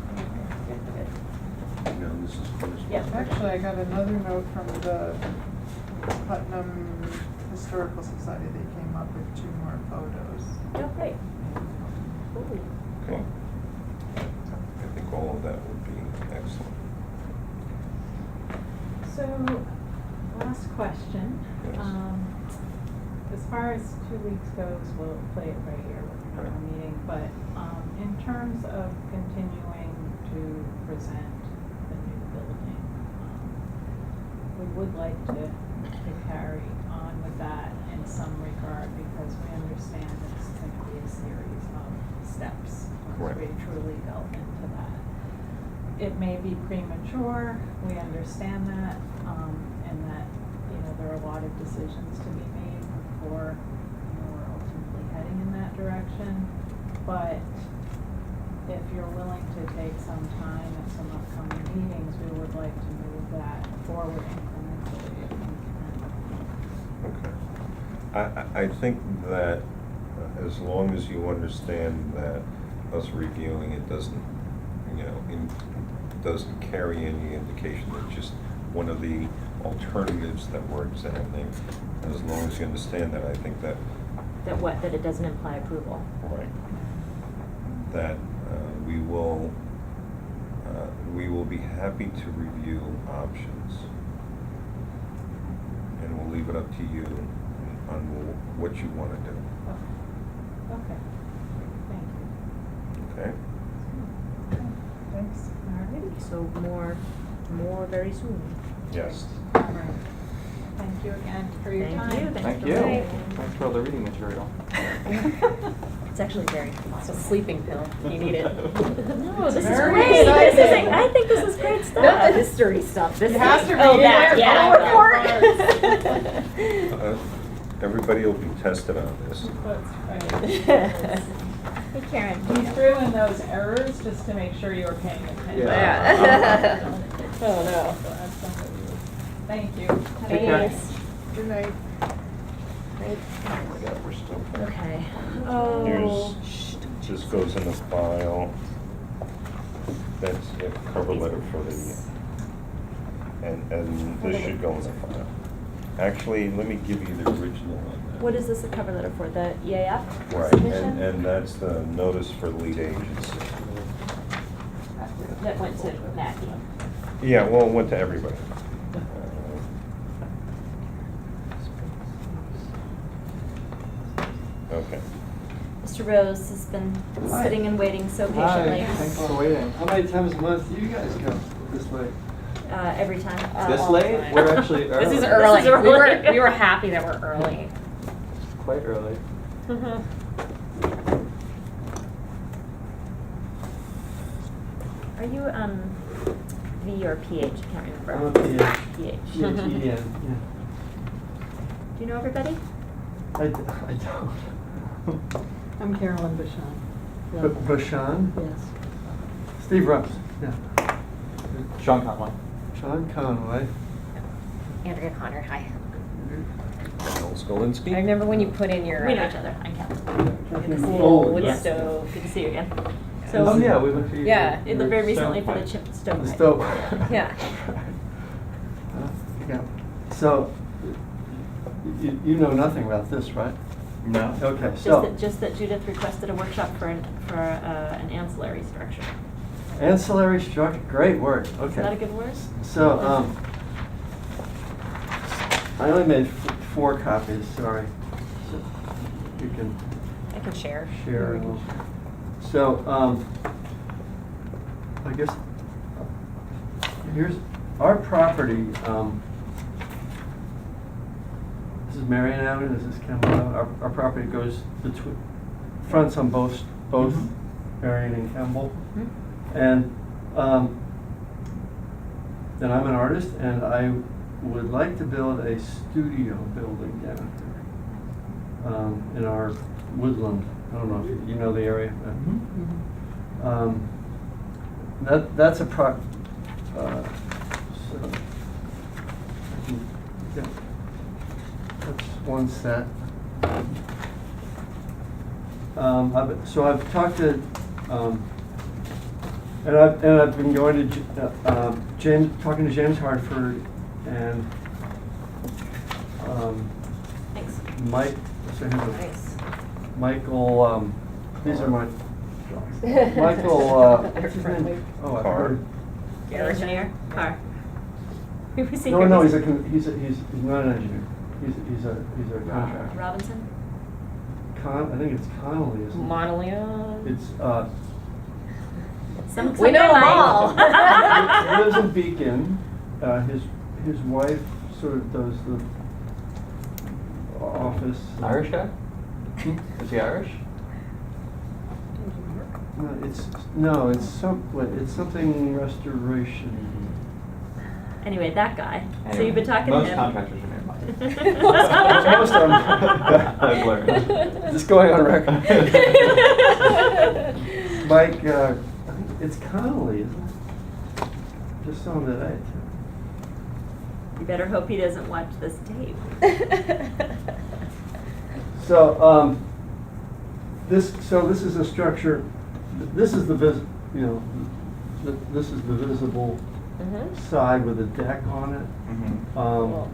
Yeah, we're good.
No, this is first.
Yeah.
Actually, I got another note from the Putnam Historical Society. They came up with 2 more photos.
Oh, great. Ooh.
Okay. I think all all of that would be excellent.
So, last question.
Yes.
As far as 2 weeks goes, we'll play it by ear with another
Right.
meeting, but in terms of continuing to present the new building, we would like to carry on with that in some regard because we understand it's going to be a series of steps once we
Correct.
truly delve into that. It may be premature, we understand that, and that, there are a lot of decisions to be made before, we're ultimately heading in that direction. But if you're willing to take some time at some upcoming meetings, we would like to move that forward incrementally if we can.
Okay. I think that as long as you understand that us reviewing it doesn't, doesn't carry any indication that just one of the alternatives that we're examining, as long as you understand that, I think that.
That what, that it doesn't imply approval?
Right. That we will be happy to review options. And we'll leave it up to you on what you want to do.
Okay, thank you.
Okay?
Thanks. Alrighty.
So more very soon.
Yes.
All right. Thank you again for your time.
Thank you.
Thank
for
you.
listening.
Thanks for all the reading material.
It's actually very
It's a sleeping pill. You need it.
No, this is
Very
great.
exciting.
I think this is great stuff.
Not the history stuff. This
It has to
oh,
be
that,
in there.
yeah.
Everybody will be tested on this.
That's right.
Hey, Karen.
We threw in those errors just to make sure you were paying attention.
Yeah. Oh, no.
So that's something we would- Thank you.
Take care.
Thanks.
Good night.
Oh my God, we're still.
Okay. Oh.
This goes in the file. That's a cover letter for the, and this should go in the file. Actually, let me give you the original on that.
What is this a cover letter for? The EAF
Right,
submission?
and that's the notice for lead agency.
That went to Mackie.
Yeah, well, it went to everybody. Okay.
Mr. Rose has been
Hi.
sitting and waiting so
Hi,
patiently.
Thanks for waiting.
How many times a month do you guys come this way?
Every time.
This
all the
late?
time.
We're actually
This is
early.
early.
This is early.
We were happy that we're early.
Quite early.
Are you V or PH? I can't remember.
I'm a PH.
PH.
PH,
Do you know everybody?
I don't.
I'm Carolyn Basham.
Bashan?
Yes.
Steve Rups, yeah.
Sean Conway.
Sean Conway.
Andrea Connor, hi.
Al Skolinski?
I remember when you put in your.
We know each other. I'm Kelly.
Kathleen
Cool
Foley.
wood
Yes.
stove.
Good to see you again.
Oh,
So,
yeah, we went to.
Yeah.
it looked very recently for the
Stovepipe.
chip stove.
The stove.
Yeah.
Yeah. So, you know nothing about this, right?
No.
Okay, so.
Just that Judith requested a workshop for an ancillary structure.
Ancillary structure, great word, okay.
Is that a good word?
So, I only made 4 copies, sorry. So you can
I can share.
share. So, I guess, here's our property, this is Marion Avenue, this is Campbell Avenue. Our property goes between, fronts on both
Mhm.
Marion and Campbell.
Mhm.
And I'm an artist, and I would like to build a studio building down here in our woodland. I don't know if you know the area.
Mhm.
That's a so, yeah, that's one set. So I've talked to, and I've been going to talking to James Hartford and
Thanks.
Mike. So here's a-
Nice.
Michael. These are my drawings. Michael, what's his name? Oh, I
Carr.
forgot.
The engineer, Carr. We were
No,
secret-
no, he's not an engineer. He's a contractor.
Robinson?
I think it's Connolly, isn't it?
Monalia.
It's,
Some
We know 'em
like.
all.
he lives in Beacon. His wife sort of does the office.
Irish guy?
Hmm?
Is he Irish?
It's something restoration.
Anyway, that guy. So
Anyway,
you've been talking to him.
Most contractors are named Mike.
Most of them.
That's hilarious.
Just going on record. Mike, I think it's Connolly, isn't it? Just saw him today, too.
You better hope he doesn't watch this tape.
So, this is a structure, this is the this is the visible
Mhm.
side with a deck on it.
Mhm.
Cool.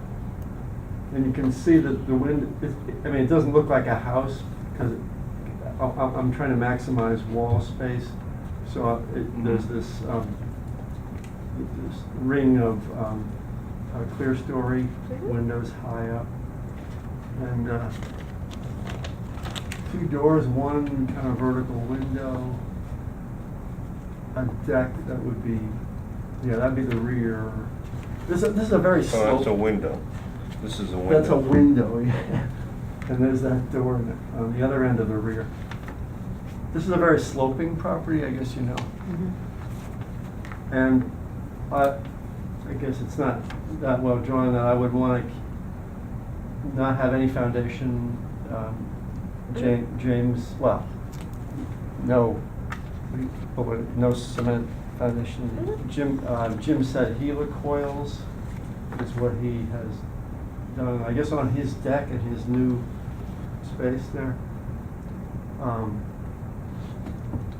And you can see that the wind, I mean, it doesn't look like a house, because I'm trying to maximize wall space. So there's this ring of clear story windows high up. And two doors, one kind of vertical window, a deck that would be, that'd be the rear. This is a very
So that's a
sloped.
window. This is a window.
That's a window, yeah. And there's that door on the other end of the rear. This is a very sloping property, I guess you know. And I guess it's not that well drawn that I would want to not have any foundation. James, well, no cement foundation. Jim said helicoils is what he has done, I guess, on his deck in his new space there.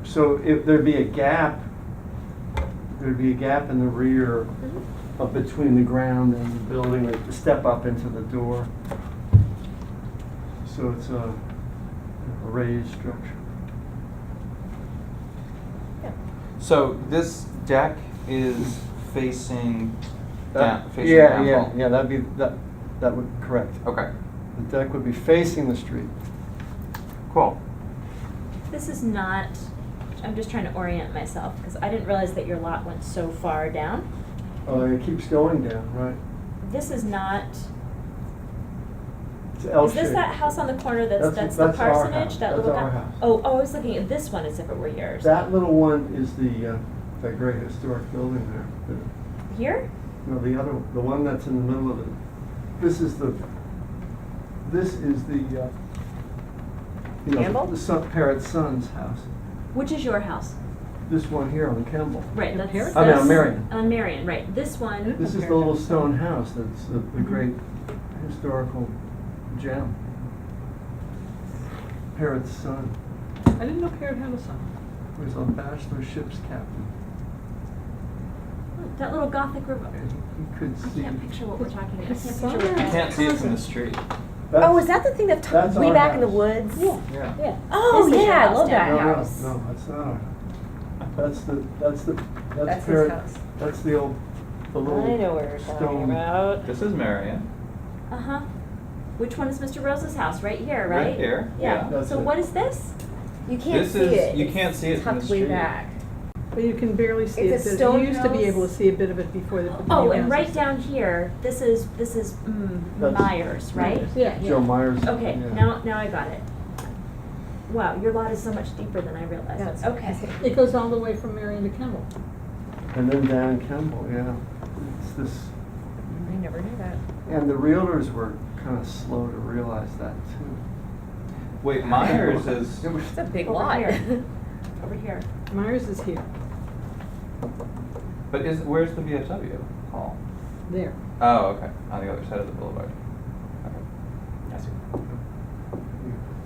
So if there'd be a gap in the rear between the ground and the building, like to step up into the door. So it's a raised structure.
So this deck is facing facing
Yeah,
Campbell?
that'd be, that would, correct.
Okay,
The deck would be facing the street.
cool.
This is not, I'm just trying to orient myself, because I didn't realize that your lot went so far down.
Oh, it keeps going down, right?
This is not,
It's L
is this
shaped.
that house on the corner that's the
That's our
parsonage?
house.
That
That's
little
our
guy?
house.
Oh, I was looking at this one as if it were yours.
That little one is that great historic building there.
Here?
No, the one that's in the middle of it. This is the
Campbell?
the Parrot Son's house.
Which is your house?
This one here on Kemble.
Right, that's.
Parrot?
I mean, on
that's-
Marion.
On Marion, right. This one.
This is the little stone house that's the great historical gem. Parrot's son.
I didn't know Parrot had a son.
He was a bachelor ship's captain.
That little Gothic river.
And he could
I
see.
can't picture what we're talking about. I can't
His
picture
son.
what
You can't see it from the street.
Oh, is that the thing that
That's
way
our
back in the
house.
woods?
Yeah.
Yeah.
Oh,
This is your
yeah, I
house
love that
down
No,
house.
no, that's not our house. That's
That's his
Parrot-
house.
That's the little
I know what you're talking
stone.
about.
This is Marion.
Uh-huh. Which one is Mr. Rose's house? Right here, right?
Right here,
Yeah.
yeah.
That's
So
it.
what is this?
You can't
This
see
is-
it.
you
It's
can't see it from the
tucked way
street.
back.
But you can barely see
It's
it.
a stone
You used to be able to
house.
see a bit of it before they put the
Oh,
new
and right
houses.
down here, this is
That's-
Myers, right?
Yeah,
Joe
yeah.
Myers.
Okay,
yeah.
now I got it. Wow, your lot is so much deeper than I realized.
That's
Okay.
It goes all the way from Marion to Kemble.
And then down Kemble, yeah. It's this,
I never knew that.
and the realtors were kind of slow to realize that too.
Wait, Myers is,
It was-
It's a big
Over
lot.
here. Over here.
Myers is here,
but where's the VFW hall?
there.
Oh, okay, on the other side of the boulevard. Okay, I see.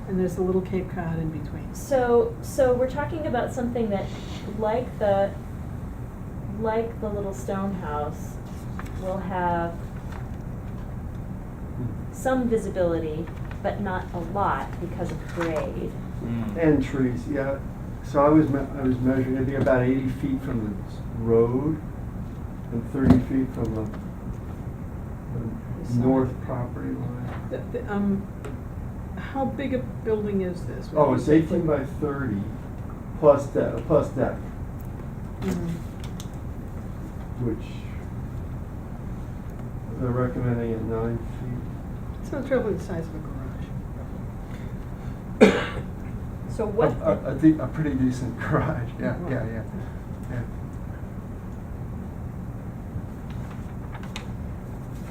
And there's a little Cape Cod in between.
So we're talking about something that, like the little stone house, will have some visibility, but not a lot because of grade.
Mm.
And trees, yeah. So I was measuring, it'd be about 80 feet from the road and 30 feet from the north property line.
How big a building is this?
Oh, it's 18 by 30 plus deck,
Mhm.
which they're recommending at 9 feet.
So it's roughly the size of a garage.
So what,
A pretty decent garage, yeah.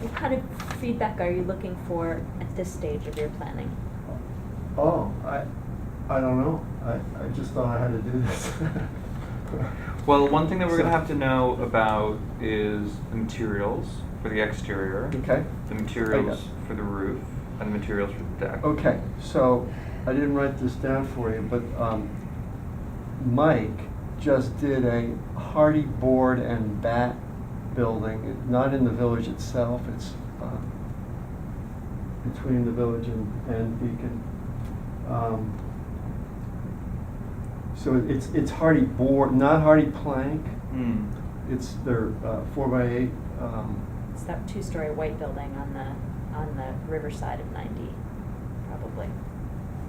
what kind of feedback are you looking for at this stage of your planning?
Oh, I don't know. I just thought I had to do this.
Well, one thing that we're gonna have to know about is the materials for the exterior,
Okay.
the materials for the roof, and the materials for the deck.
Okay, so I didn't write this down for you, but Mike just did a hardy board and bat building, not in the village itself, it's between the village and Beacon. So it's hardy board, not hardy plank.
Hmm.
It's their 4x8.
It's that two-story white building on the riverside of 90, probably.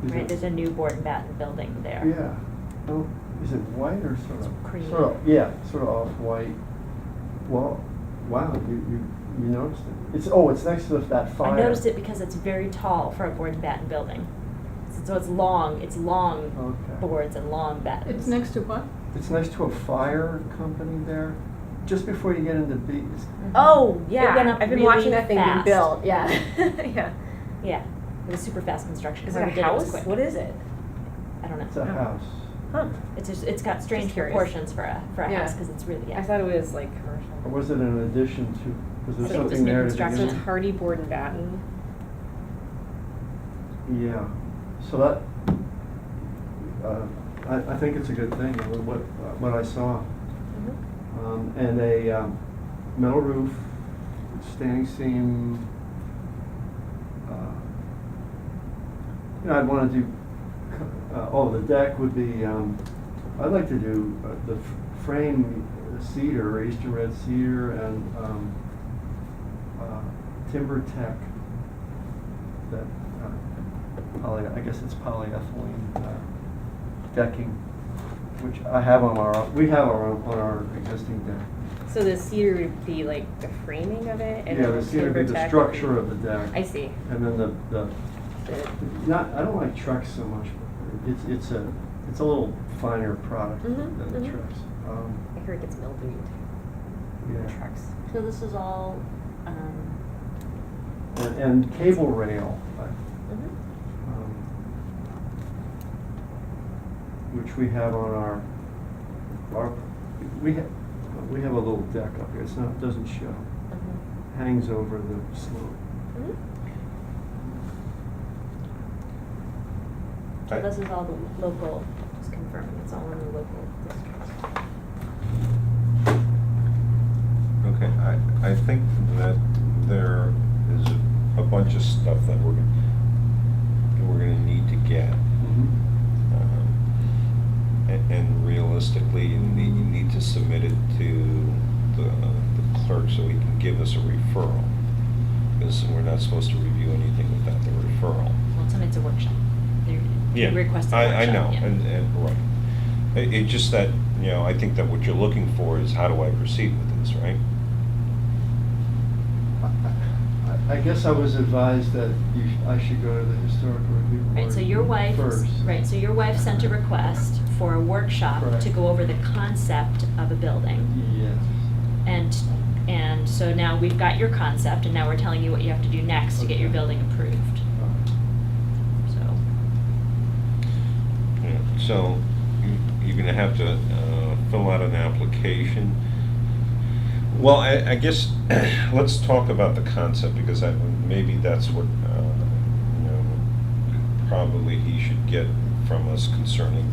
Is
Right,
it-
there's a new board and batten building there.
Yeah. Oh, is it white or sort of?
It's cream.
Sort of off-white. Well, wow, you noticed it. It's next to that fire.
I noticed it because it's very tall for a board and batten building. So it's long
Okay.
boards and long battens.
It's next to what?
It's next to a fire company there, just before you get into Beacon.
Oh,
It went
yeah,
up
I've been
really
watching that thing being
fast.
built, yeah. Yeah.
Yeah, it was super fast construction.
Is it a
Whoever did was
house?
quick.
What is it?
I don't know.
It's a house.
Huh.
It's got strange
Just curious.
proportions for a
Yeah.
house, because it's really,
I thought it was like commercial.
Or was it an addition to, was there
I think it was
something
new
there to
construction.
So
begin
it's
with?
hardy board and batten.
Yeah, so that, I think it's a good thing, what I saw. And a metal roof, standing seam. I'd want to do, the deck would be, I'd like to do the frame cedar, Eastern red cedar, and timber tech. That I guess it's polyethylene decking, which we have on our existing deck.
So the cedar would be like the framing of it, and
Yeah,
then
the cedar would be the
timber tech
structure of the deck.
I see.
And then the I don't like Trex so much, but it's a little finer product
Mhm,
than the
mhm.
Trex.
I heard it gets mildewed.
Yeah.
Trucks.
So this is all,
And cable rail, which we have on our we have a little deck up here. It doesn't show. Hangs over the slope.
So this is all the local, just confirming, it's all in the local districts.
Okay, I think that there is a bunch of stuff that we're gonna need to get. And realistically, you need to submit it to the clerk so he can give us a referral. Because we're not supposed to review anything without the referral.
Well, it's a workshop. They requested a workshop.
I know,
yeah.
and right. It's just that, I think that what you're looking for is how do I proceed with this, right?
I guess I was advised that I should go to the historical review board
Right, so your wife,
first.
right, so your wife sent a request for a workshop
Correct.
to go over the concept of a building.
Yes.
And so now we've got your concept, and now we're telling you what you have to do next to get your
Okay.
building approved, so.
Yeah, so you're gonna have to fill out an application. Well, I guess, let's talk about the concept, because maybe that's what, probably he should get from us concerning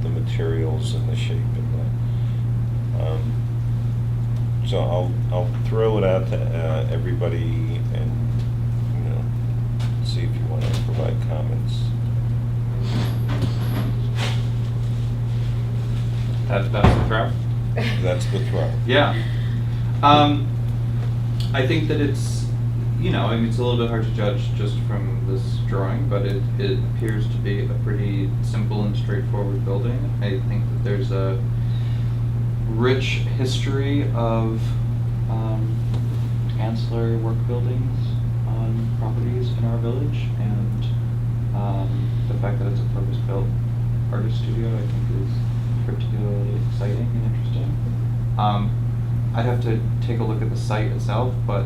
the materials and the shape of that. So I'll throw it out to everybody and, see if you want to provide comments.
That's the throw?
That's the throw.
Yeah. I think that it's, I mean, it's a little bit hard to judge just from this drawing, but it appears to be a pretty simple and straightforward building. I think that there's a rich history of ancillary work buildings on properties in our village, and the fact that it's a purpose-built artist studio, I think, is particularly exciting and interesting. I'd have to take a look at the site itself, but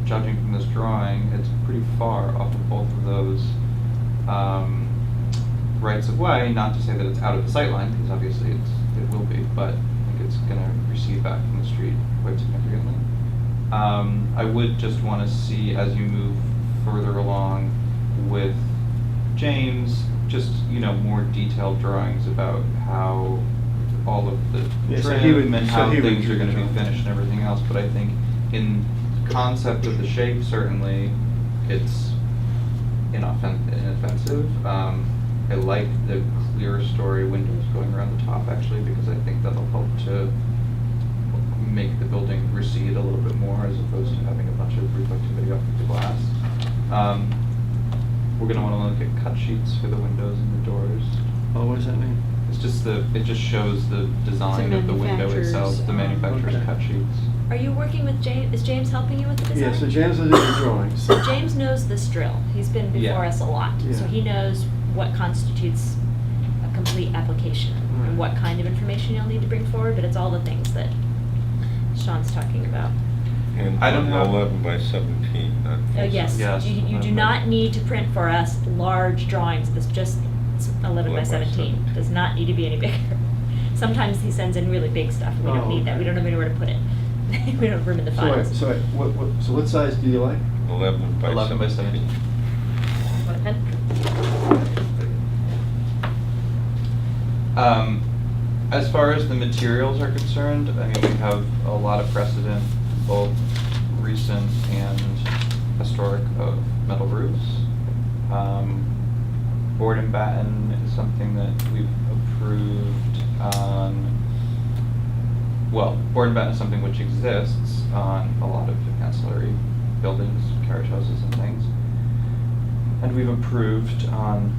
judging from this drawing, it's pretty far off of both of those rights of way. Not to say that it's out of the sight line, because obviously it will be, but I think it's going to recede back from the street quite significantly. I would just want to see, as you move further along with James, just more detailed drawings about how all of the
Yeah, so
trim
he would-
and
so
how
he would
things
do
are going to
the
be
drawings.
finished and everything else. But I think in concept of the shape, certainly it's inoffensive. I like the clear story windows going around the top, actually, because I think that'll help to make the building recede a little bit more, as opposed to having a bunch of reflectivity off of the glass. We're going to want to look at cut sheets for the windows and the doors.
Oh, what does that mean?
It's just it just shows the design of the window itself, the manufacturer's
Okay.
cut sheets.
Are you working with James? Is James helping you with the design?
Yeah, so James will do the drawings.
So James knows this drill. He's been before
Yeah.
us a lot. So
Yeah.
he knows what constitutes a complete application
Right.
and what kind of information you'll need to bring forward, but it's all the things that Sean's talking about.
And
I don't have-
11 by 17, not.
Oh, yes,
Yes,
you do
11 by-
not need to print for us large drawings. It's just 11 by 17. Does not need to be any bigger. Sometimes he sends in really big stuff, and we don't
Oh,
need that. We
okay.
don't have anywhere to put it. We don't have room in the
So wait,
files.
so wait, so what size do you like?
11 by
11 by 17.
Want a pen?
As far as the materials are concerned, I mean, we have a lot of precedent, both recent and historic, of metal roofs. Board and batten is something that we've approved on, well, board and batten is something which exists on a lot of ancillary buildings, carriage houses and things. And we've approved on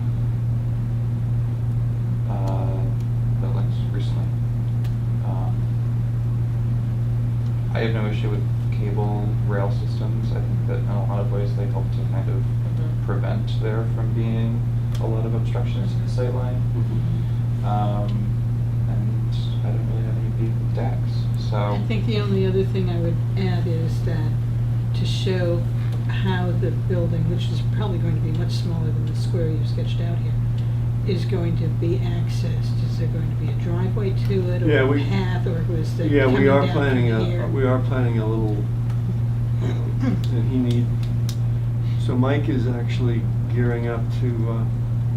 buildings recently. I have no issue with cable rail systems. I think that in a lot of ways they help to kind of prevent there from being a lot of obstructions to the sight line. And I don't really have any beef with decks, so.
I think the only other thing I would add is that to show how the building, which is probably going to be much smaller than the square you've sketched out here, is going to be accessed. Is there going to be a driveway to it,
Yeah,
or a
we-
path, or was it
Yeah,
coming
we are
down from
planning
here?
we are planning a little, and so Mike is actually gearing up to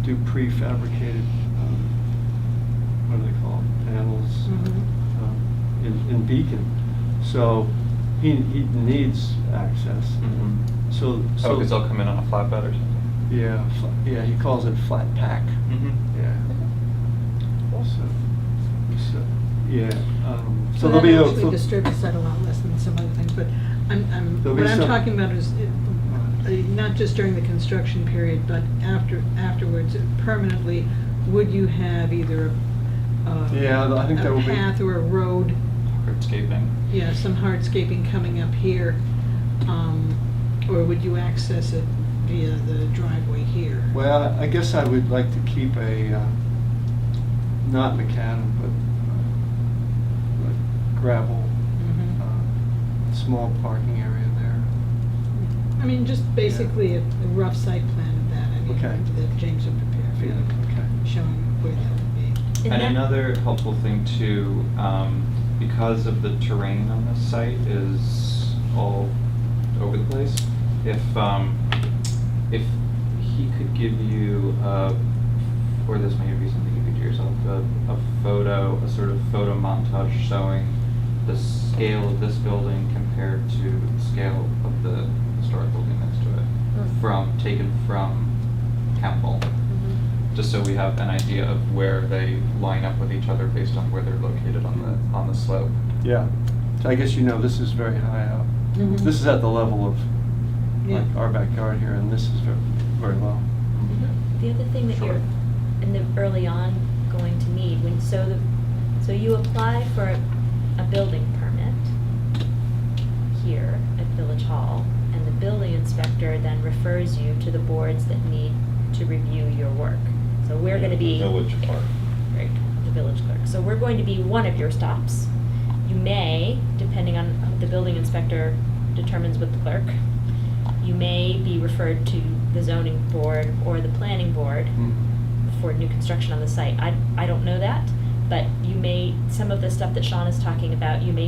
do prefabricated, what do they call them, panels
Mhm.
in Beacon. So he needs access. So
Oh, because they'll come in on a flatbed or something?
yeah, yeah, he calls it flat pack. Yeah. So, yeah, so
So
there'll
that
be
actually disturbs the site a lot less than some other things, but
There'll be
what I'm
some-
talking about is, not just during the construction period, but afterwards, permanently, would you have either
Yeah, I think there will
a
be.
path or a road,
Hardscaping.
yeah, some hardscaping coming up here, or would you access it via the driveway here?
Well, I guess I would like to keep a, not macadam, but like gravel,
Mhm.
small parking area there.
I mean, just basically a rough site plan of that, I mean,
Okay.
that James would prepare for you,
Okay.
showing where that would be.
And another helpful thing too, because of the terrain on this site is all over the place, if he could give you, or this may be something you could do yourself, a photo, a sort of photo montage showing the scale of this building compared to the scale of the historic building next to it, taken from Campbell, just so we have an idea of where they line up with each other based on where they're located on the slope.
Yeah. So I guess you know this is very high up.
Mhm.
This is at the level of like
Yeah.
our backyard here, and this is very, very low.
The other thing that
Sure.
you're in the early on going to need so you apply for a building permit here at Village Hall, and the building inspector then refers you to the boards that need to review your work. So we're going to be
Village clerk.
Right, the village clerk. So we're going to be one of your stops. You may, depending on how the building inspector determines with the clerk, you may be referred to the zoning board or the planning board for new construction on the site. I don't know that, but you may, some of the stuff that Sean is talking about, you may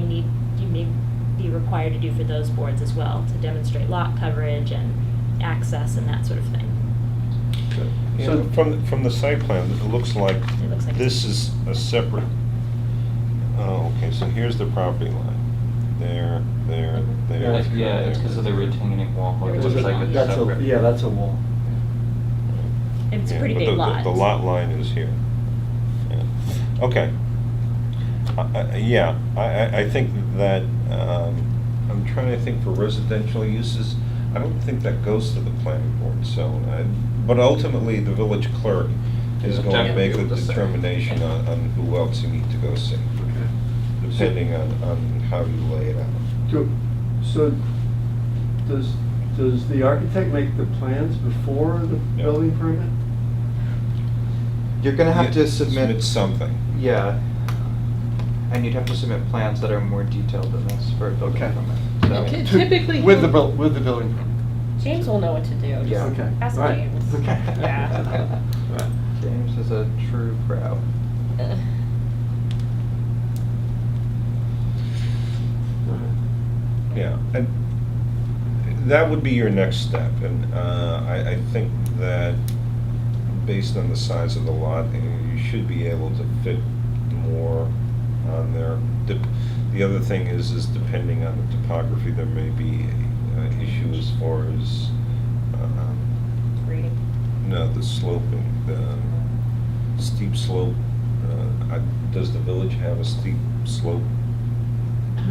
be required to do for those boards as well, to demonstrate lot coverage and access and that sort of thing.
So from the site plan, it looks like
It looks like
this is a separate, oh, okay, so here's the property line. There, there.
Yeah, it's because of the retaining wall.
The
It looks like
retaining
it's
That's
separate.
a, yeah, that's a wall.
And it's a
Yeah,
pretty
but
big
the-
lot.
The lot line is here. Yeah. Okay. Yeah, I think that, I'm trying to think for residential uses, I don't think that goes to the planning board, so, but ultimately, the village clerk is
Yeah,
going to make a
definitely the same.
determination on who else you need to go see, depending on how you lay it out.
So, does the architect make the plans before the
Yeah.
building permit?
You're gonna have
Yeah,
to submit
something.
Yeah, and you'd have to submit plans that are more detailed than this for a building
Okay.
permit.
Okay.
So,
Typically,
With the,
he'll-
with the building permit?
James will know what to do.
Yeah.
Just
Okay.
ask
Right.
James.
Okay.
Yeah.
Right.
James is a true pro.
Yeah, and that would be your next step, and I think that based on the size of the lot, you should be able to fit more on there. The other thing is depending on the topography, there may be an issue as far as,
Reading.
no, the sloping, the steep slope. Does the village have a steep slope?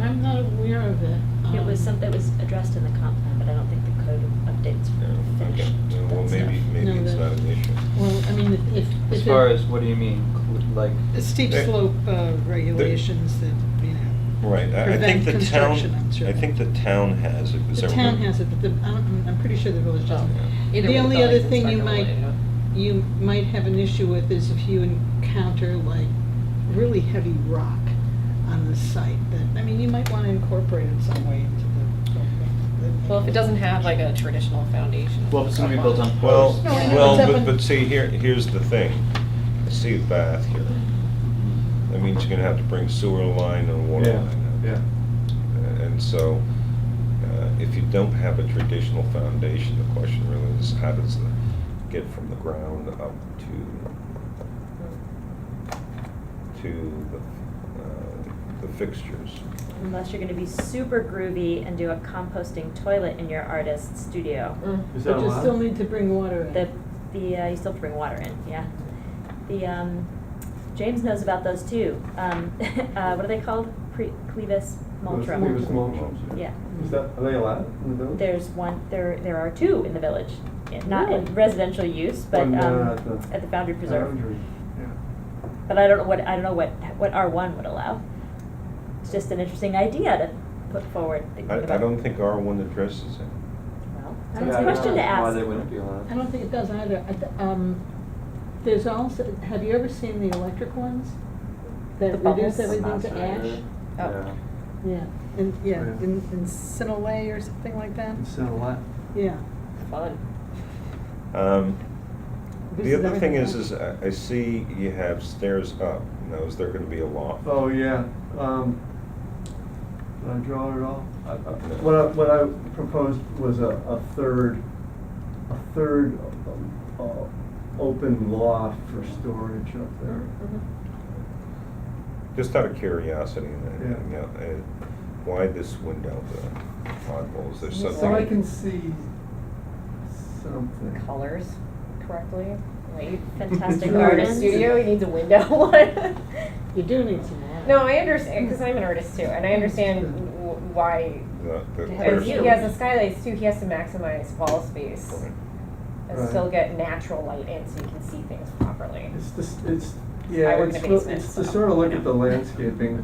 I'm not aware of it.
It was something that was addressed in the comp plan, but I don't think the code updates
Yeah,
finished.
okay. Yeah, well,
that
maybe
stuff.
maybe
No,
it's
the-
not an issue.
Well, I mean, if.
As
if
far
it-
as, what do you mean, like?
The steep
There-
slope regulations that, you know.
Right, I
prevent
think the town,
construction, I'm sure.
I think the town has it. 'cause
The
I
town
remember-
has it, but I'm pretty sure the village doesn't.
Yeah.
Either
The
way,
only
buildings
other thing
inspector will
you might have an issue with is if you encounter like really heavy rock on the site that, I mean, you might want to incorporate it some way into the.
Well, if it doesn't have like a traditional foundation.
Well, if it's gonna be built on
Well,
posts.
No, I know,
well,
it's up in-
but see, here's the thing. See a bath here. That means you're gonna have to bring sewer line and water
Yeah,
line. up.
yeah.
And so, if you don't have a traditional foundation, the question really is how does it get from the ground up to the fixtures?
Unless you're gonna be super groovy and do a composting toilet in your artist's studio.
Is that
But you
allowed?
still need to bring water in.
You still have to bring water in, yeah. James knows about those too. What are they called? Clevis multrum.
Clevis multrums.
Yeah.
Is that, are they allowed in the village?
There's one, there are two in the village, not in
Really?
residential use, but
One,
at the Foundry Preserve.
Boundary, yeah.
But I don't know what R1 would allow. It's just an interesting idea to put forward. thinking
I
about-
don't think R1 addresses it.
Well,
I
that's
don't
a
think
question
it
to
does.
ask.
Why they wouldn't be allowed.
I don't think it does either. There's also, have you ever seen the electric ones?
The
That
bubbles?
reduce everything to ash?
Yeah.
Yeah, in Sinaway or something like that?
It's in a lot.
Yeah.
Fun.
This
The other thing
everything
is
else.
I see you have stairs up. Now, is there gonna be a loft?
Oh, yeah. Did I draw it all? What I proposed was a third open loft for storage up there.
Just out of curiosity, and,
Yeah.
you know, why this window, the oddballs, there's
Yeah,
something.
So I can see something.
Colors correctly. Like,
Fantastic
you art
gardens.
studio, he needs a window. What?
You do need some light.
No, I understand, because I'm an artist too, and I understand why.
There's-
He has the skylights too, he has to maximize wall space
Right.
and
Right.
still get natural light in so you can see things properly.
It's,
I
yeah,
work in
it's,
a basement,
it's to
so,
sort of look
you
at the
know.
landscaping,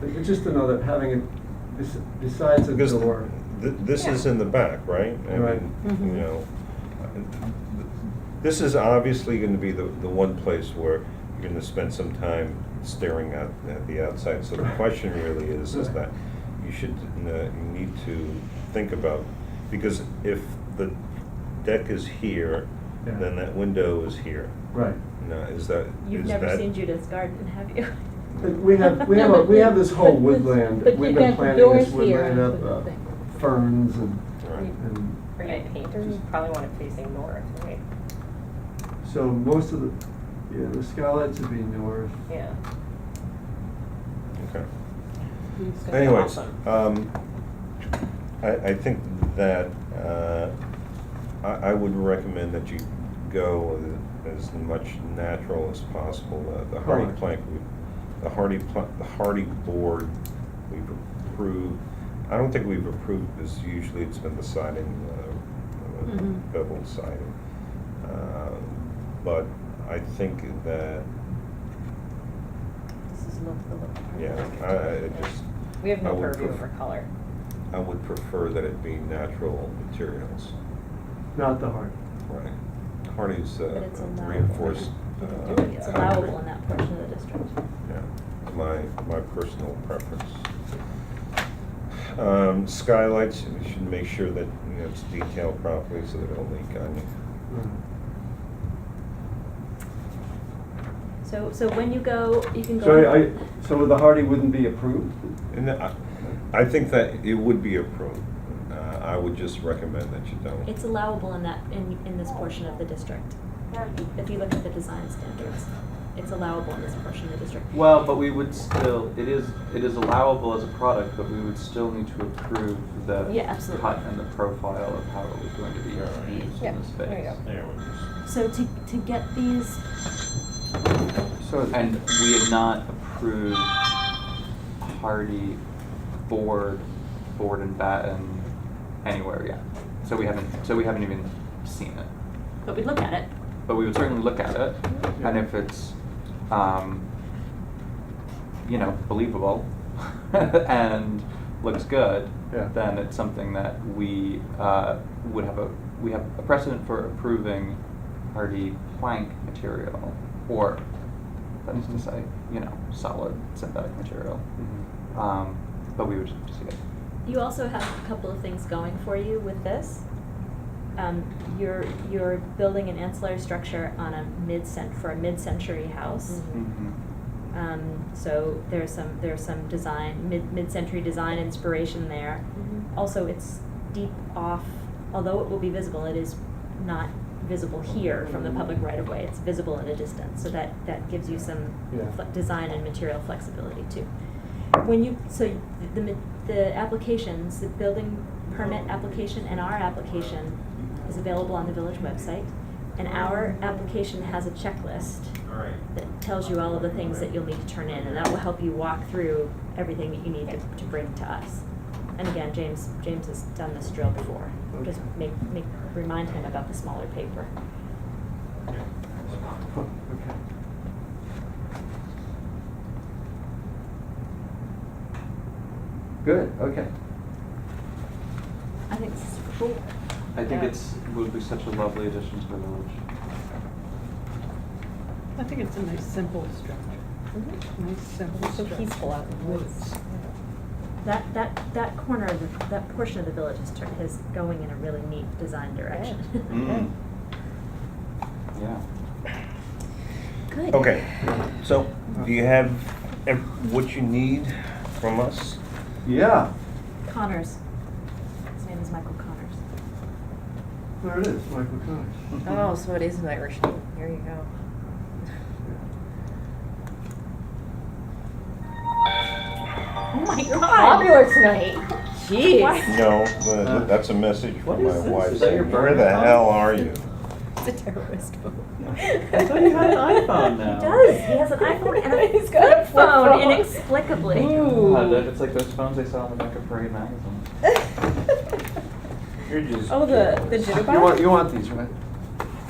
but just to know that having it, besides the
Because
door.
this is
Yeah.
in the back, right? I
Right.
mean,
Mhm.
you know, this is obviously gonna be the one place where you're gonna spend some time staring at the outside. So the question really is
Right.
that you should, you need to think about, because if the deck is here,
Yeah.
then that window is here.
Right.
Now, is that,
You've
is
never
that-
seen Judith's garden, have you?
But we have this whole woodland,
But
we've
you
been
got the
planting
doors
this
here,
woodland
that's
up,
what the thing.
ferns and,
Right.
and
For your painters, you probably want it facing north, right?
so most of the, yeah, the skylights would be north.
Yeah.
Okay.
It's gonna be
Anyways,
awesome.
I think that I would recommend that you go with as much natural as possible. The hardy
Right.
plank, the hardy board we've approved. I don't think we've approved this. Usually it's been the siding,
Mhm.
beveled siding. But I think that,
This is look, the look.
yeah, I just.
We have
I
no
would
purview
pref-
over color.
I would prefer that it be natural materials.
Not the heart.
Right. Hardy's
But it's allowable.
reinforced.
It's allowable in that portion of the district.
Yeah, my personal preference. Skylights, you should make sure that, you know, it's detailed properly so they don't leak on you.
So when you go, you can go.
So so the hardy wouldn't be approved?
And I think that it would be approved. I would just recommend that you don't.
It's allowable in that, in this portion of the district. If you look at the design standards, it's allowable in this portion of the district.
Well, but we would still, it is allowable as a product, but we would still need to approve the
Yeah, absolutely.
cut and the profile of how it was going to be used
Yeah,
in the space.
there you go.
So to get these,
And we had not approved hardy board and batten anywhere yet. So we haven't even seen it.
but we'd look at it.
But we would certainly look at it, and if it's, believable and looks good,
Yeah.
then it's something that we we have a precedent for approving hardy plank material, or that is to say, solid synthetic material. But we would just see it.
You also have a couple of things going for you with this. You're building an ancillary structure on a mid-century house. So there's some design, mid-century design inspiration there. Also, it's deep off, although it will be visible, it is not visible here from the public right-of-way. It's visible at a distance, so that gives you some
Yeah.
design and material flexibility too. The applications, the building permit application and our application is available on the village website. And our application has a checklist that tells you all of the things that you'll need to turn in, and that will help you walk through everything that you need to bring to us. And again, James has done this drill before. Just remind him about the smaller paper.
Okay. Good, okay.
I think this is cool.
I think
Yeah.
would be such a lovely addition to the village.
I think it's a nice, simple structure. Nice, simple
It's so
structure.
peaceful out in the woods.
That corner of that portion of the village is going in a really neat design direction.
Yeah.
Good.
Okay, so do you have what you need from us?
Yeah,
Connors. His name is Michael Connors.
there it is, Michael Connors.
Oh, so it is an Irish name. Here you go.
Oh my God.
Popular tonight. Jeez.
Why-
No, that's a message
What
from my
is this?
wife
Is that your
saying, where
burner
the
phone?"
hell are you?
a terrorist phone.
I thought you had an iPhone now.
He does. He has an iPhone and a
He's got a
flip phone,
phone.
inexplicably.
It's like those phones they sell on the back of Parade magazine.
You're just.
Oh, the jitterbug?
You want these, right?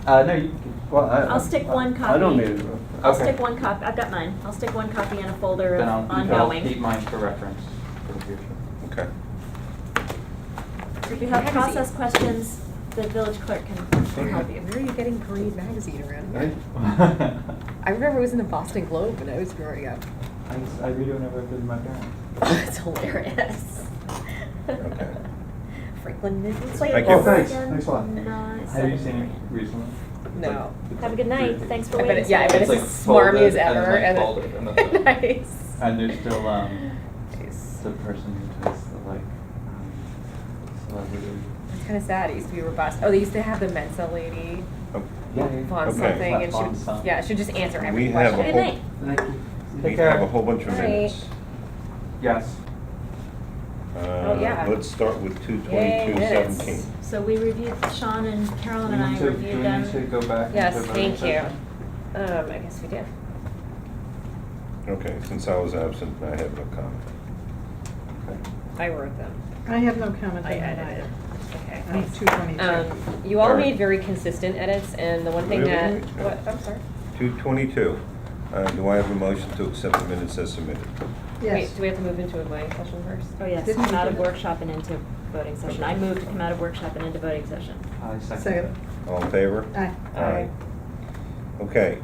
No, you can.
Well,
I'll stick one copy.
I don't need it.
I'll
Okay.
stick one copy. I've got mine. I'll stick one copy in a folder of
Then I'll
ongoing.
keep mine for reference for the future.
Okay.
If you have
Magazine.
process questions, the village clerk can help you.
Where are you getting Parade magazine around
Right?
here? I remember it was in the Boston Globe when I was growing up.
I read it whenever I visit my parents.
Oh, it's hilarious.
Okay.
Franklin Midland.
It's like
Thank you.
Oh, thanks.
Oregon,
Thanks a lot.
Have you seen it recently?
No.
Have a good night. Thanks for
I bet
waiting.
it, yeah, I bet
It's
it's
like
as smarmy as
folded and
ever.
then, like, folded and then-
nice.
And there's still
Nice.
the person who does the like celebrity.
It's kind of sad. It used to be robust. Oh, they used to have the Mensa lady
Oh,
Yeah.
on
Okay.
something, and
Font
she,
something.
yeah, she'd just answer every
We have a
question.
Good
whole,
night.
Thank you.
we
Take care.
have a whole bunch of
Bye.
minutes.
Yes.
yeah.
Let's start with
Yay,
2/22/17.
minutes.
So we reviewed, Sean and Carolyn and I
Do
reviewed
we
them.
need to go back
Yes,
into voting
thank you.
session?
I guess we did.
Okay, since I was absent, I have no comment.
Okay.
I wrote them.
I have no comment on
I
that
edited.
either.
Okay,
On
thanks.
222.
You all
Alright.
made very consistent edits, and the one thing
Really?
that,
Yeah.
what, I'm sorry.
2/22, do I have a motion to accept the minutes as submitted?
Yes.
Wait, do we have to move into a voting session first?
Oh, yes,
Didn't
come
we
out
do
of
that?
workshop and into voting session. I moved to come out of workshop and into voting session.
I second.
Second.
All in favor?
Aye.
Aye.
Okay,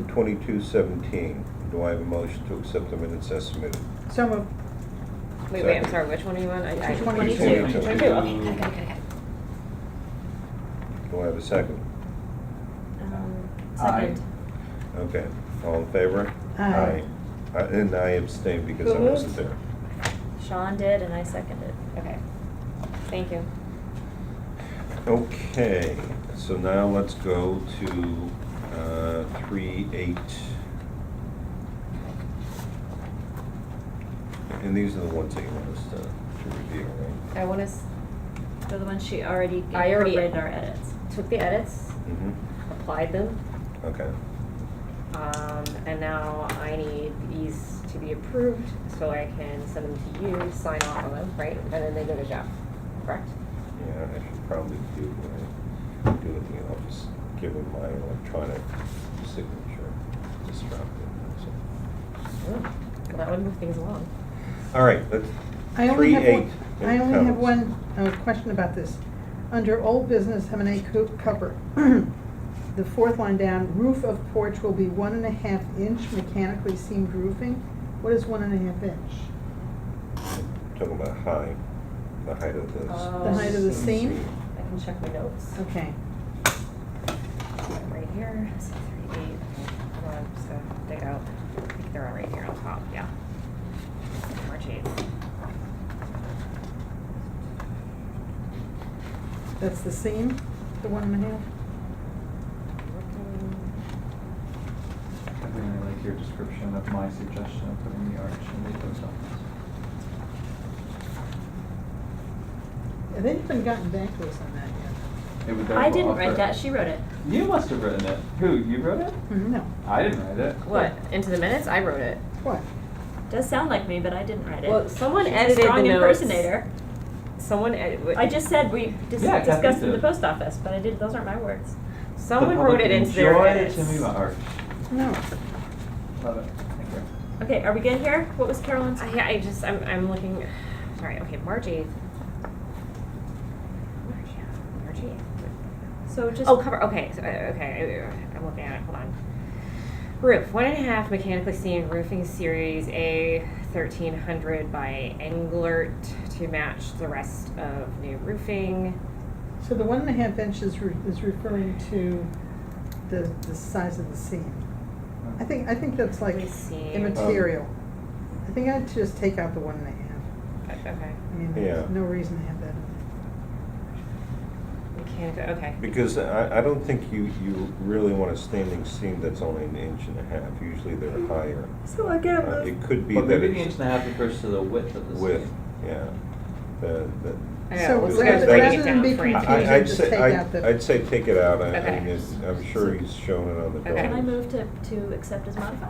2/22/17, do I have a motion to accept the minutes as submitted?
So moved.
Wait, I'm sorry, which one are you on?
22.
22, okay, got it.
Do I have a second?
Second.
Okay, all in favor?
Aye.
And I abstained because
Who
I wasn't
moved?
there.
Sean did and I seconded.
Okay, thank you.
Okay, so now let's go to 3/8. And these are the ones that you want us to review, right?
I want to,
They're the ones she already
I already-
incorporated our edits.
took the edits,
Mm-hmm.
applied them,
Okay.
and now I need these to be approved so I can send them to you, sign off on them, right? And then they go to Jeff, correct?
Yeah, I should probably do it, I'll just give him my electronic signature, just drop it.
Well, that would move things along.
All right, let's,
I only have
3/8.
one, I only have one question about this. Under old business, M&A cover, the fourth line down, roof of porch will be 1.5 inch mechanically seamed roofing. What is 1.5 inch?
Talking about the height of the.
The
height of the seam?
I can check my notes.
Okay.
Right here, so 3/8, okay, hold on, I'm just gonna dig out, I think they're all right here on top, yeah. March 8th.
That's the seam, the 1.5?
I really like your description of my suggestion of putting the arch in the post office.
They haven't gotten back to us on that yet.
It would
I
therefore
didn't
offer-
write that, she wrote it.
You must have written it. Who, you wrote it?
No.
I didn't write it.
What, into the minutes? I wrote it.
What?
Does sound like me, but I didn't write it.
Well, someone
She's a
edited the
strong
notes.
impersonator.
Someone edited.
I just said we
Yeah, Kathy
discussed in the
did.
post office, but I did, those aren't my words.
Someone
The
wrote
public
it into their
enjoy
edits.
the Timmy arch.
No.
Love it. Thank you.
Okay, are we good here? What was Carolyn's?
Yeah, I'm looking, sorry, okay, March 8th. March 8th.
So just.
Oh, cover, okay, so, okay, I'm looking at it, hold on. Roof, 1.5 mechanically seamed roofing series A 1300 by Englert to match the rest of new roofing.
So the 1.5 inches is referring to the size of the seam. I think that's like
Let me see.
immaterial. I think I'd just take out the 1.5.
Okay,
I mean,
Yeah.
there's no reason to have that in
mechanical, okay.
Because I don't think you really want a standing seam that's only 1.5 inches. Usually they're higher.
So again,
It could be
But
that
maybe the inch
it's
and a half refers to the width of the
width,
seam.
yeah.
I know,
So
we're
rather-
breaking
rather
it
than
down
be
for each.
confusing,
I'd
just
say,
take out the-
I'd say take it out. I
Okay.
mean, I'm sure he's shown it on the
Okay.
drawing.
Can I move to accept as modified?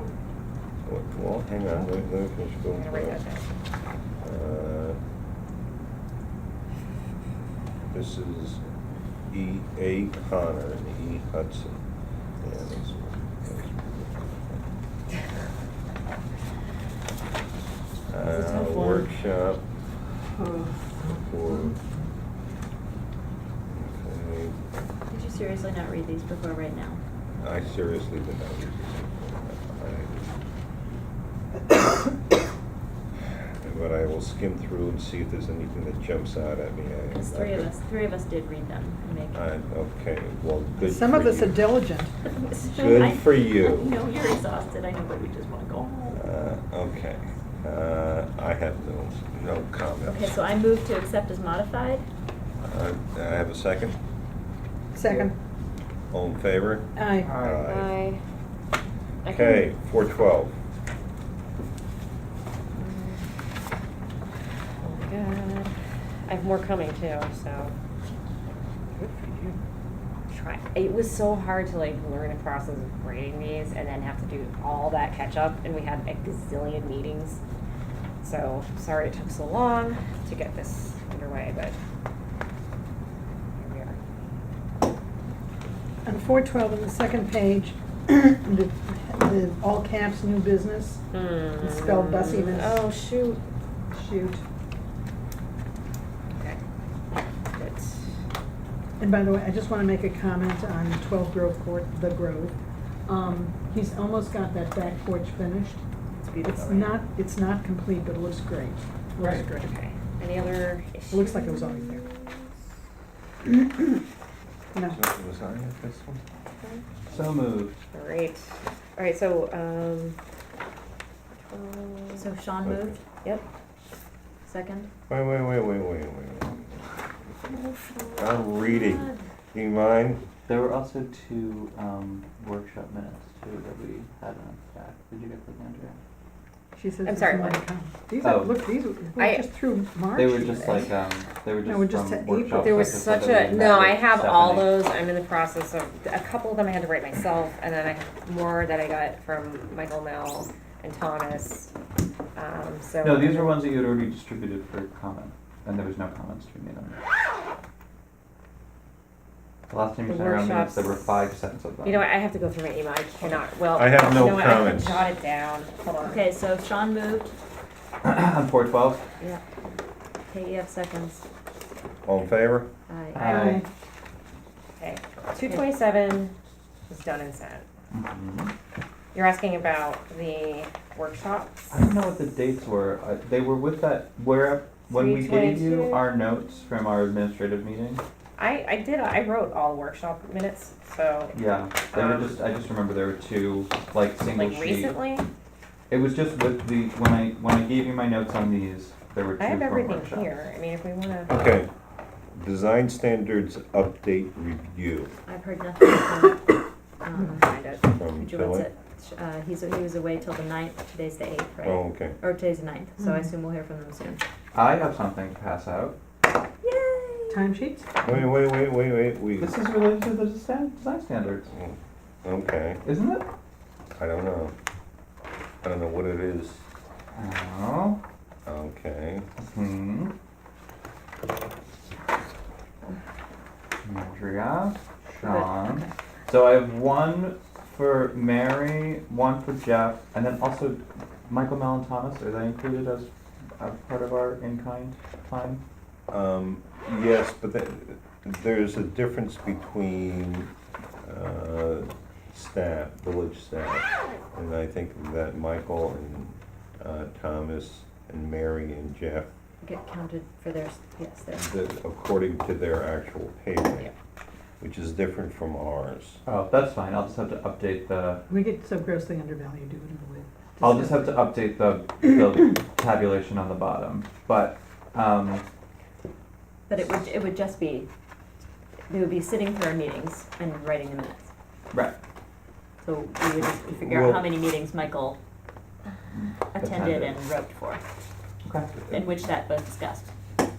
Well, hang on, let me finish
I'm
going
gonna write that
through.
down.
This is E. A. Connor and E. Hudson. Yeah, that's.
It's a tough one.
Workshop
Oh.
for. Okay,
Did you seriously not read these before right now?
I seriously did not read this. But I will skim through and see if there's anything that jumps out at me.
Because three of us did read them and make.
Okay, well, good
Some
for
of us
you.
are diligent.
Good for you.
I know you're exhausted, I know, but we just wanna go home.
Okay, I have no comments.
Okay, so I move to accept as modified.
I have a second.
Second.
All in favor?
Aye.
I can-
Okay, 412.
Oh my god. I have more coming too, so. Good for you. Try. It was so hard to like learn the process of grading these and then have to do all that catch up, and we had a gazillion meetings. So sorry it took so long to get this underway, but here we are.
On 412, on the second page, the all caps new business, it's spelled bussiness.
Oh, shoot.
Shoot.
Okay. Good.
And by the way, I just want to make a comment on 12 Grove Court, the Grove. He's almost got that back porch finished. It's not complete, but it looks great. Looks great.
Okay. Any other issues?
It looks like it was always there. No.
Was I at this one?
So moved.
Great. All right, so, 12.
So Sean moved,
Yep.
second.
Wait. I'm reading. Do you mind?
There were also two workshop minutes too that we had on stack. Did you get those, Andrea?
She says
I'm
there's
sorry,
more to
what?
come. These
Oh.
are, look, these were
I-
just through March.
They were just
today.
like they were just
No, we're just
from
to April.
workshops.
There was
like I
such
said that
a,
we
no,
met
I
with
have all
Stephanie.
those. I'm in the process of, a couple of them I had to write myself, and then I have more that I got from Michael Mel and Thomas. So.
No, these were ones that you had already distributed for comment, and there was no comments to be made on them. The last time you
The
sent around minutes, there were
workshops.
5 sets of them.
You know what, I have to go through my email, I cannot, well.
I have no
you know what,
comments.
I have to jot it down, hold on.
Okay, so Sean moved,
On 412?
Yeah.
okay, you have seconds.
All in favor?
Aye.
Aye.
Okay, 227 is done and sent.
Mhm.
You're asking about the workshops?
I don't know what the dates were. They were with that, when we gave you
322.
our notes from our administrative meeting.
I wrote all workshop minutes, so,
Yeah, they were just, I just remember there were two, like, single
like
sheet.
recently,
It was just with the, when I gave you my notes on these, there were two
I have
from
everything
workshops.
here, I mean, if we wanna.
Okay. Design standards update review
I've heard nothing from,
Find it.
from
Joe, what's
Philip.
it? He was away till the 9th, today's the 8th, right?
Oh, okay.
Or today's the 9th, so I
Mhm.
assume we'll hear from them soon.
I have something to pass out.
Yay!
Timesheets?
Wait.
This is related to the design standards,
Okay,
isn't it?
I don't know. I don't know what it is.
Oh.
Okay.
Hmm. Andrea, Sean. So I have one for Mary, one for Jeff, and then also Michael, Mel, and Thomas. Are they included as part of our in-kind time?
Yes, but there's a difference between staff, village staff, and I think that Michael and Thomas and Mary and Jeff,
Get counted for their, yes, their.
according to their actual pay rate, which is different from ours.
Oh, that's fine. I'll just have to update the.
We get so grossly undervalued, do whatever we.
I'll just have to update the tabulation on the bottom, but
But it would just be, we would be sitting through our meetings and writing the minutes.
right.
So we would just figure out
Well-
how many meetings Michael attended and wrote for,
Okay.
in which that was discussed.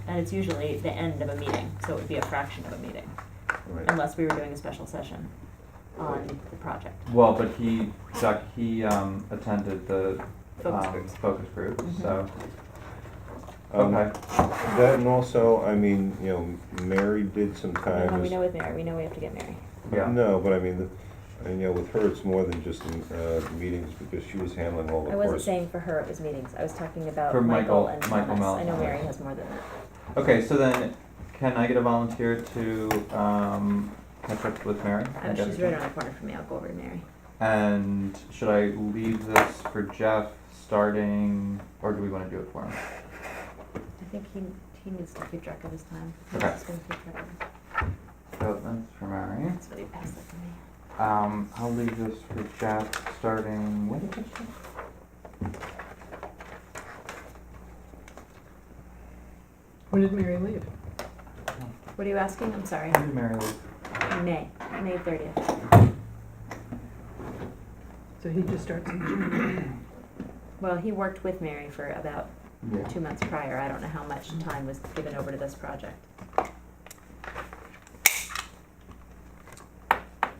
And it's usually the end of a meeting, so it would be a fraction of a meeting,
Right.
unless we were doing a special session on the project.
Well, but Chuck, he attended the
Focus groups.
focus group,
Mhm.
so,
Um,
okay.
That, and also, I mean, Mary did some time.
No, we
as-
know with Mary, we know we have to get Mary.
Yeah.
No, but I mean, with her, it's more than just meetings, because she was handling all the
I
course.
wasn't saying for her it was meetings, I was talking about
For
Michael
Michael-
and
Michael
Thomas. I know
Mel-
Mary has more than that.
Okay, so then, can I get a volunteer to, catch up with Mary?
Oh,
and get
she's
her
right
to-
around the corner from me, I'll go over to Mary.
And should I leave this for Jeff starting, or do we wanna do it for him?
I think he needs to keep track of his time. He's
Okay.
just gonna keep track of it.
So that's for Mary.
That's what he passed that to me.
I'll leave this for Jeff starting, when did it start?
When did Mary leave?
What are you asking? I'm sorry.
When did Mary leave?
May 30th.
So he just starts in June.
Well, he worked with Mary for about
Yeah.
2 months prior. I don't know how much time was given over to this project.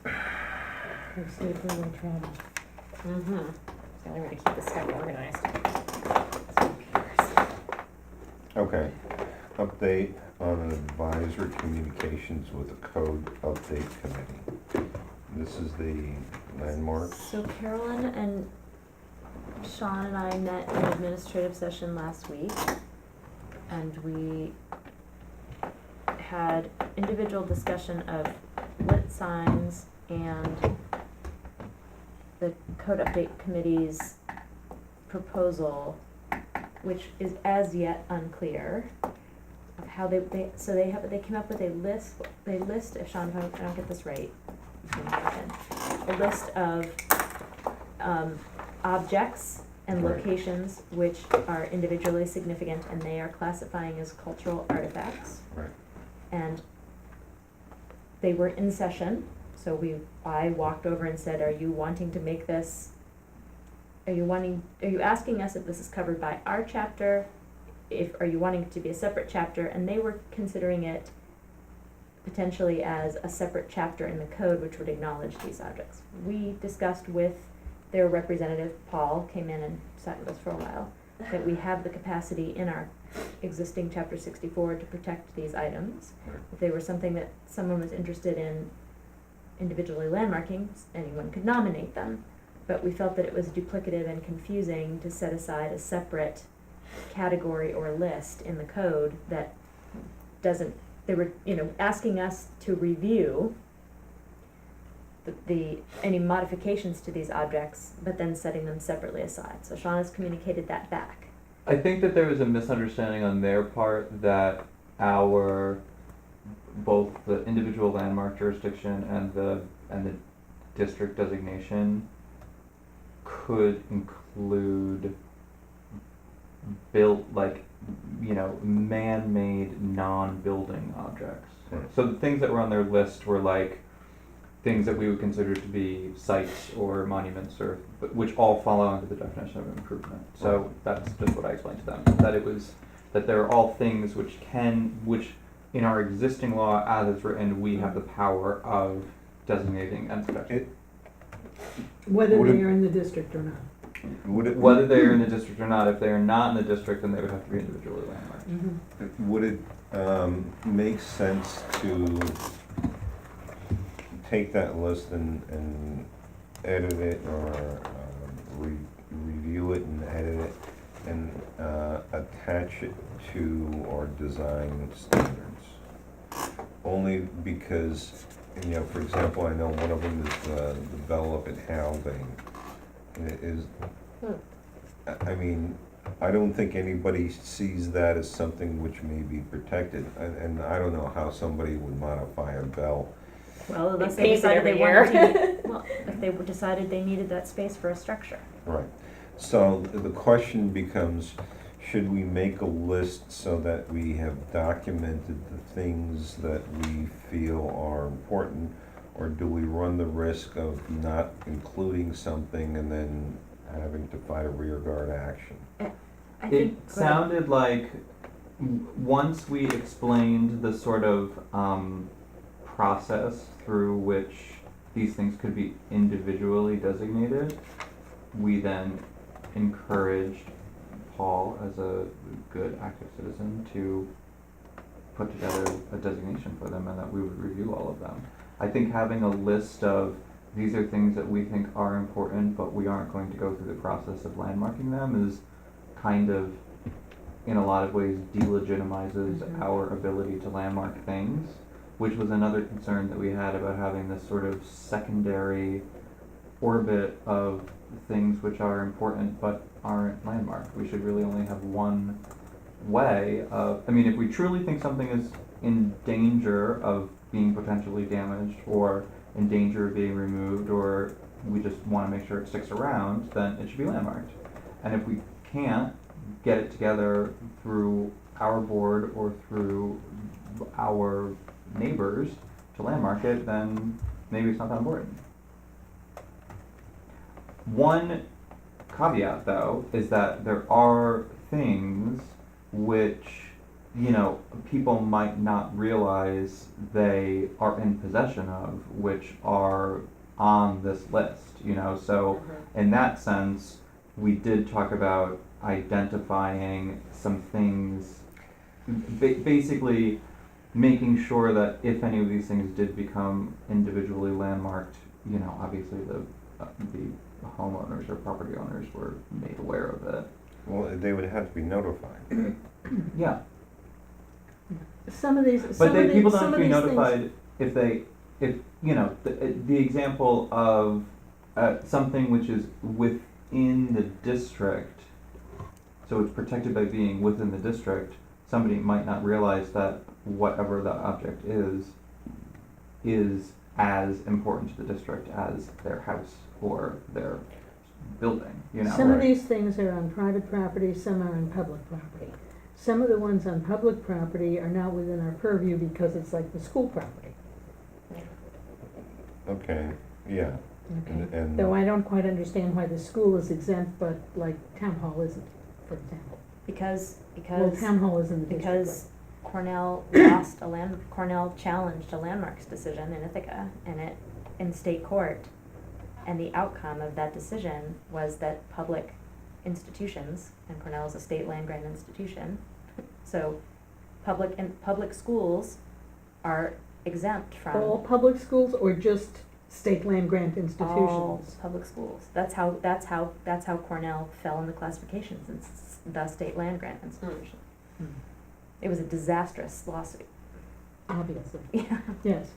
We'll see if we will travel.
Mm-hmm.
It's the only way to keep this stuff organized. So who cares?
Okay, update on advisor communications with the code update committee. This is the landmarks.
So Carolyn and Sean and I met in administrative session last week, and we had individual discussion of lit signs and the code update committee's proposal, which is as yet unclear of how they came up with a list, if Sean, if I don't get this right, you can jump in. A list of objects and
Right.
locations which are individually significant and they are classifying as cultural artifacts.
Right.
And they were in session, so I walked over and said, are you wanting to make this, are you asking us if this is covered by our chapter? Are you wanting it to be a separate chapter? And they were considering it potentially as a separate chapter in the code which would acknowledge these objects. We discussed with their representative, Paul, came in and sat with us for a while, that we have the capacity in our existing chapter 64 to protect these items.
Right.
If they were something that someone was interested in individually landmarking, anyone could nominate them. But we felt that it was duplicative and confusing to set aside a separate category or list in the code that doesn't, they were, asking us to review any modifications to these objects, but then setting them separately aside. So Sean has communicated that back.
I think that there was a misunderstanding on their part that both the individual landmark jurisdiction and the district designation could include built, man-made, non-building objects.
Right.
So the things that were on their list were like things that we would consider to be sites or monuments, which all fall under the definition of improvement. So that's just what I explained to them, that there are all things which in our existing law as it's written, we have the power of designating and protecting.
Whether
Would it-
they are in the district or not.
Whether they are in the district or not, if they are not in the district, then they would have to be individually landmarked.
Would it make sense to take that list and edit it, or review it and edit it, and attach it to our design standards? Only because, for example, I know one of them is the bell up at Haldane. And it is, I don't think anybody sees that as something which may be protected, and I don't know how somebody would modify a bell.
Well, unless
They
they
paint it
decided they
every
wanted
year.
to, if they decided they needed that space for a structure.
Right. So the question becomes, should we make a list so that we have documented the things that we feel are important, or do we run the risk of not including something and then having to fight a rearguard action?
I
It
think.
sounded like once we explained the sort of process through which these things could be individually designated, we then encouraged Paul, as a good active citizen, to put together a designation for them and that we would review all of them. I think having a list of these are things that we think are important, but we aren't going to go through the process of landmarking them is kind of, in a lot of ways, delegitimizes our ability to landmark things, which was another concern that we had about having this sort of secondary orbit of things which are important but aren't landmarked. We should really only have one way of, I mean, if we truly think something is in danger of being potentially damaged or in danger of being removed, or we just want to make sure it sticks around, then it should be landmarked. And if we can't get it together through our board or through our neighbors to landmark it, then maybe it's not that important. One caveat, though, is that there are things which, you know, people might not realize they are in possession of, which are on this list, you know. So in that sense, we did talk about identifying some things, basically making sure that if any of these things did become individually landmarked, you know, obviously the homeowners or property owners were made aware of it.
Well, they would have to be notified.
Yeah.
Some of these,
But people don't
some
have
of
to be
these
notified if you know, the example of something which is within the district, so it's protected by being within the district, somebody might not realize that whatever the object is as important to the district as their house or their building, you know.
Some of these things are on private property, some are on public property. Some of the ones on public property are not within our purview because it's like the school property.
Okay, yeah.
Okay.
And
Though I don't quite understand why the school is exempt, but like town hall isn't, for example. Well, town hall is in the district.
Because Cornell Cornell challenged a landmarks decision in Ithaca in state court. And the outcome of that decision was that public institutions, and Cornell is a state land grant institution, so public schools are exempt from
All public schools or just state land grant institutions?
all public schools. That's how Cornell fell in the classifications. It's the state land grant institution.
Hmm.
It was a disastrous lawsuit.
Obviously,
Yeah.
yes.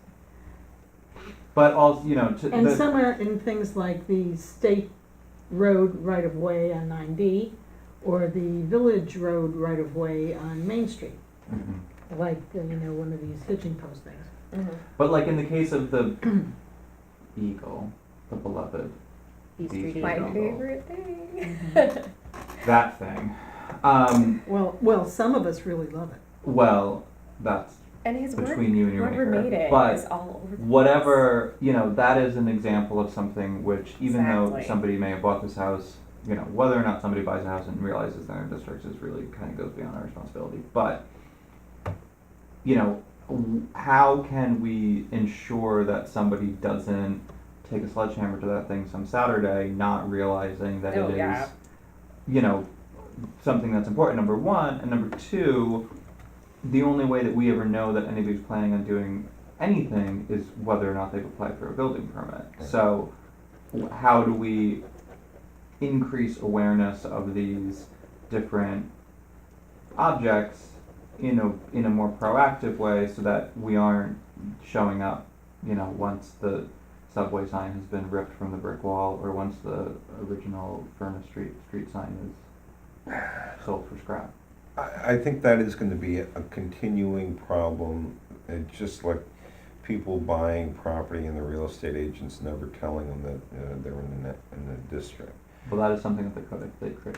But also, you know,
And some are in things like the state road right-of-way on 9D or the village road right-of-way on Main Street,
Mhm.
like, you know, one of these hitching post things.
But like in the case of the eagle, the beloved
East
East
Street
Street
My
Eagle.
Eagle.
favorite thing.
that thing.
Well, some of us really love it.
Well, that's
And his
between you and your
whoever
maker.
made it
But
is all over the
whatever, you know, that is an example of something which, even though
Exactly.
somebody may have bought this house, you know, whether or not somebody buys a house and realizes they're in districts is really kind of goes beyond our responsibility. But, you know, how can we ensure that somebody doesn't take a sledgehammer to that thing some Saturday, not realizing that
Oh,
it is,
yeah.
you know, something that's important, number one, and number two, the only way that we ever know that anybody's planning on doing anything is whether or not they've applied for a building permit. So how do we increase awareness of these different objects in a more proactive way so that we aren't showing up, you know, once the subway sign has been ripped from the brick wall or once the original Furnace Street sign is sold for scrap.
I think that is going to be a continuing problem. It's just like people buying property and the real estate agents never telling them that they're in the district.
Well, that is something that they could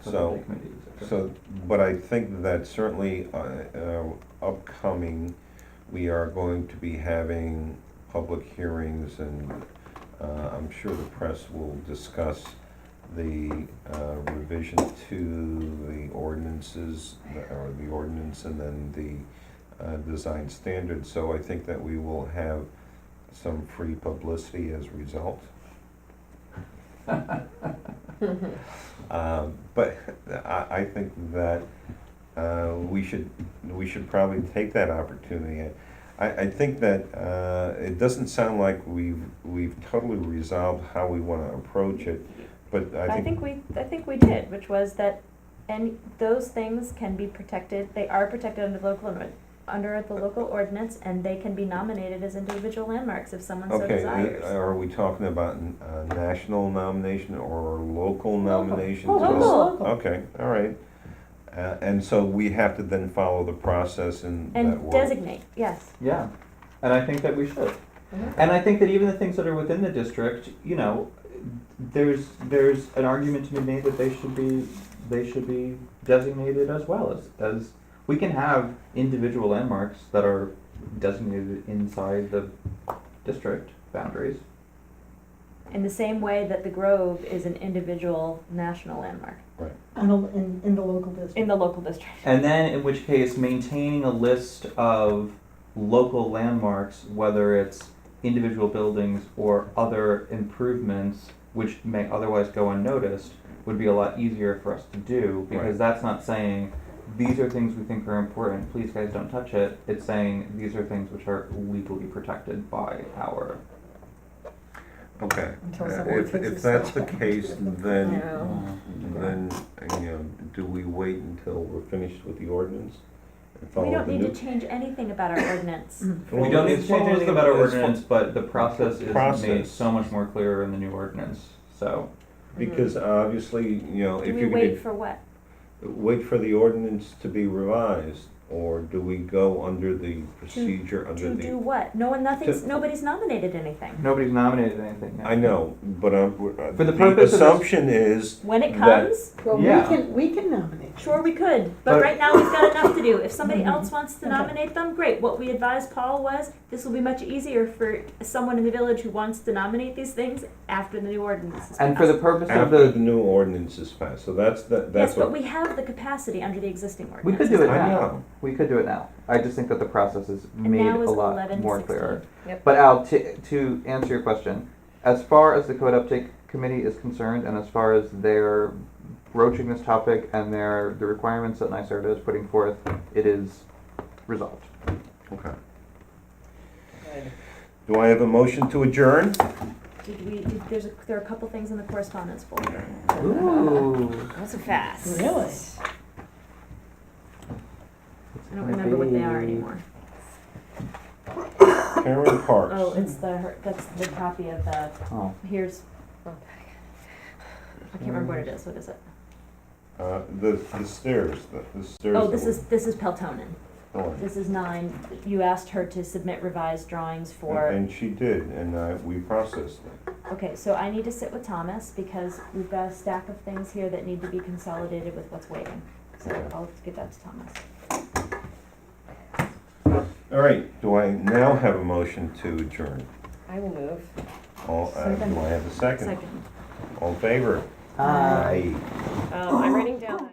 So, but I think that certainly upcoming, we are going to be having public hearings, and I'm sure the press will discuss the revision to the ordinances, or the ordinance and then the design standards. So I think that we will have some free publicity as a result. But I think that we should probably take that opportunity. I think that it doesn't sound like we've totally resolved how we want to approach it, but
I think we did, which was that, and those things can be protected, they are protected under the local ordinance, and they can be nominated as individual landmarks if someone so
okay,
desires.
are we talking about national nomination or local nominations?
Local.
Okay, all right. And so we have to then follow the process and that
And
work.
designate, yes.
Yeah, and I think that we should. And I think that even the things that are within the district, you know, there's an argument to be made that they should be designated as well as we can have individual landmarks that are designated inside the district boundaries.
In the same way that the Grove is an individual national landmark
Right.
In the local district.
in the local district.
And then, in which case, maintaining a list of local landmarks, whether it's individual buildings or other improvements, which may otherwise go unnoticed, would be a lot easier for us to do, because
Right.
that's not saying, these are things we think are important, please guys don't touch it. It's saying, these are things which are legally protected by our...
Okay,
Until someone takes
if
a
that's
step
the
back.
case, then,
No.
then, you know, do we wait until we're finished with the ordinance? And
We
follow
don't
the
need to
new-
change anything about our ordinance.
We don't need to change anything about our
As far-
ordinance, but the process is made
Process.
so much more clear in the new ordinance, so...
Because obviously, you know,
Do
if
we
you're
wait
gonna
for what?
wait for the ordinance to be revised, or do we go under the procedure, under
To
the?
do what? Nobody's nominated anything.
Nobody's nominated anything yet.
I know, but
For the purpose of this-
assumption is
When it
that-
comes,
Well,
Yeah.
we can nominate.
sure we could, but
But-
right now we've got enough to do. If somebody
Mhm.
else wants to
Okay.
nominate them, great. What we advised Paul was, this will be much easier for someone in the village who wants to nominate these things after the new ordinance is
And for the
passed.
purpose of
after the
the...
new ordinance is passed, so that's
Yes,
what.
but we have the capacity under the existing
We
ordinance.
could do it
I
now.
know.
We could do it now. I just think that the process is
And
made
now
a
is
lot
11:16.
more clear.
Yep.
But Al, to answer your question, as far as the code update committee is concerned, and as far as their broaching this topic and the requirements that NYSERDA is putting forth, it is resolved.
Okay. Do I have a motion to adjourn?
There are a couple things in the correspondence folder.
Ooh.
Not so fast.
Really?
I don't remember what they are anymore.
Karen Parks.
Oh, that's the copy of the,
Oh.
here's, I can't remember what it is. What is it?
The stairs, the stairs.
Oh,
that
this is Peltonen.
were-
This is 9. You asked her to submit revised drawings for,
And she did, and we processed them.
okay, so I need to sit with Thomas because we've got a stack of things here that need to be consolidated with what's waiting. So I'll give that to Thomas.
All right, do I now have a motion to adjourn?
I will move.
Second.
Do I have a second?
Second.
All in favor?
Aye.
I'm writing down.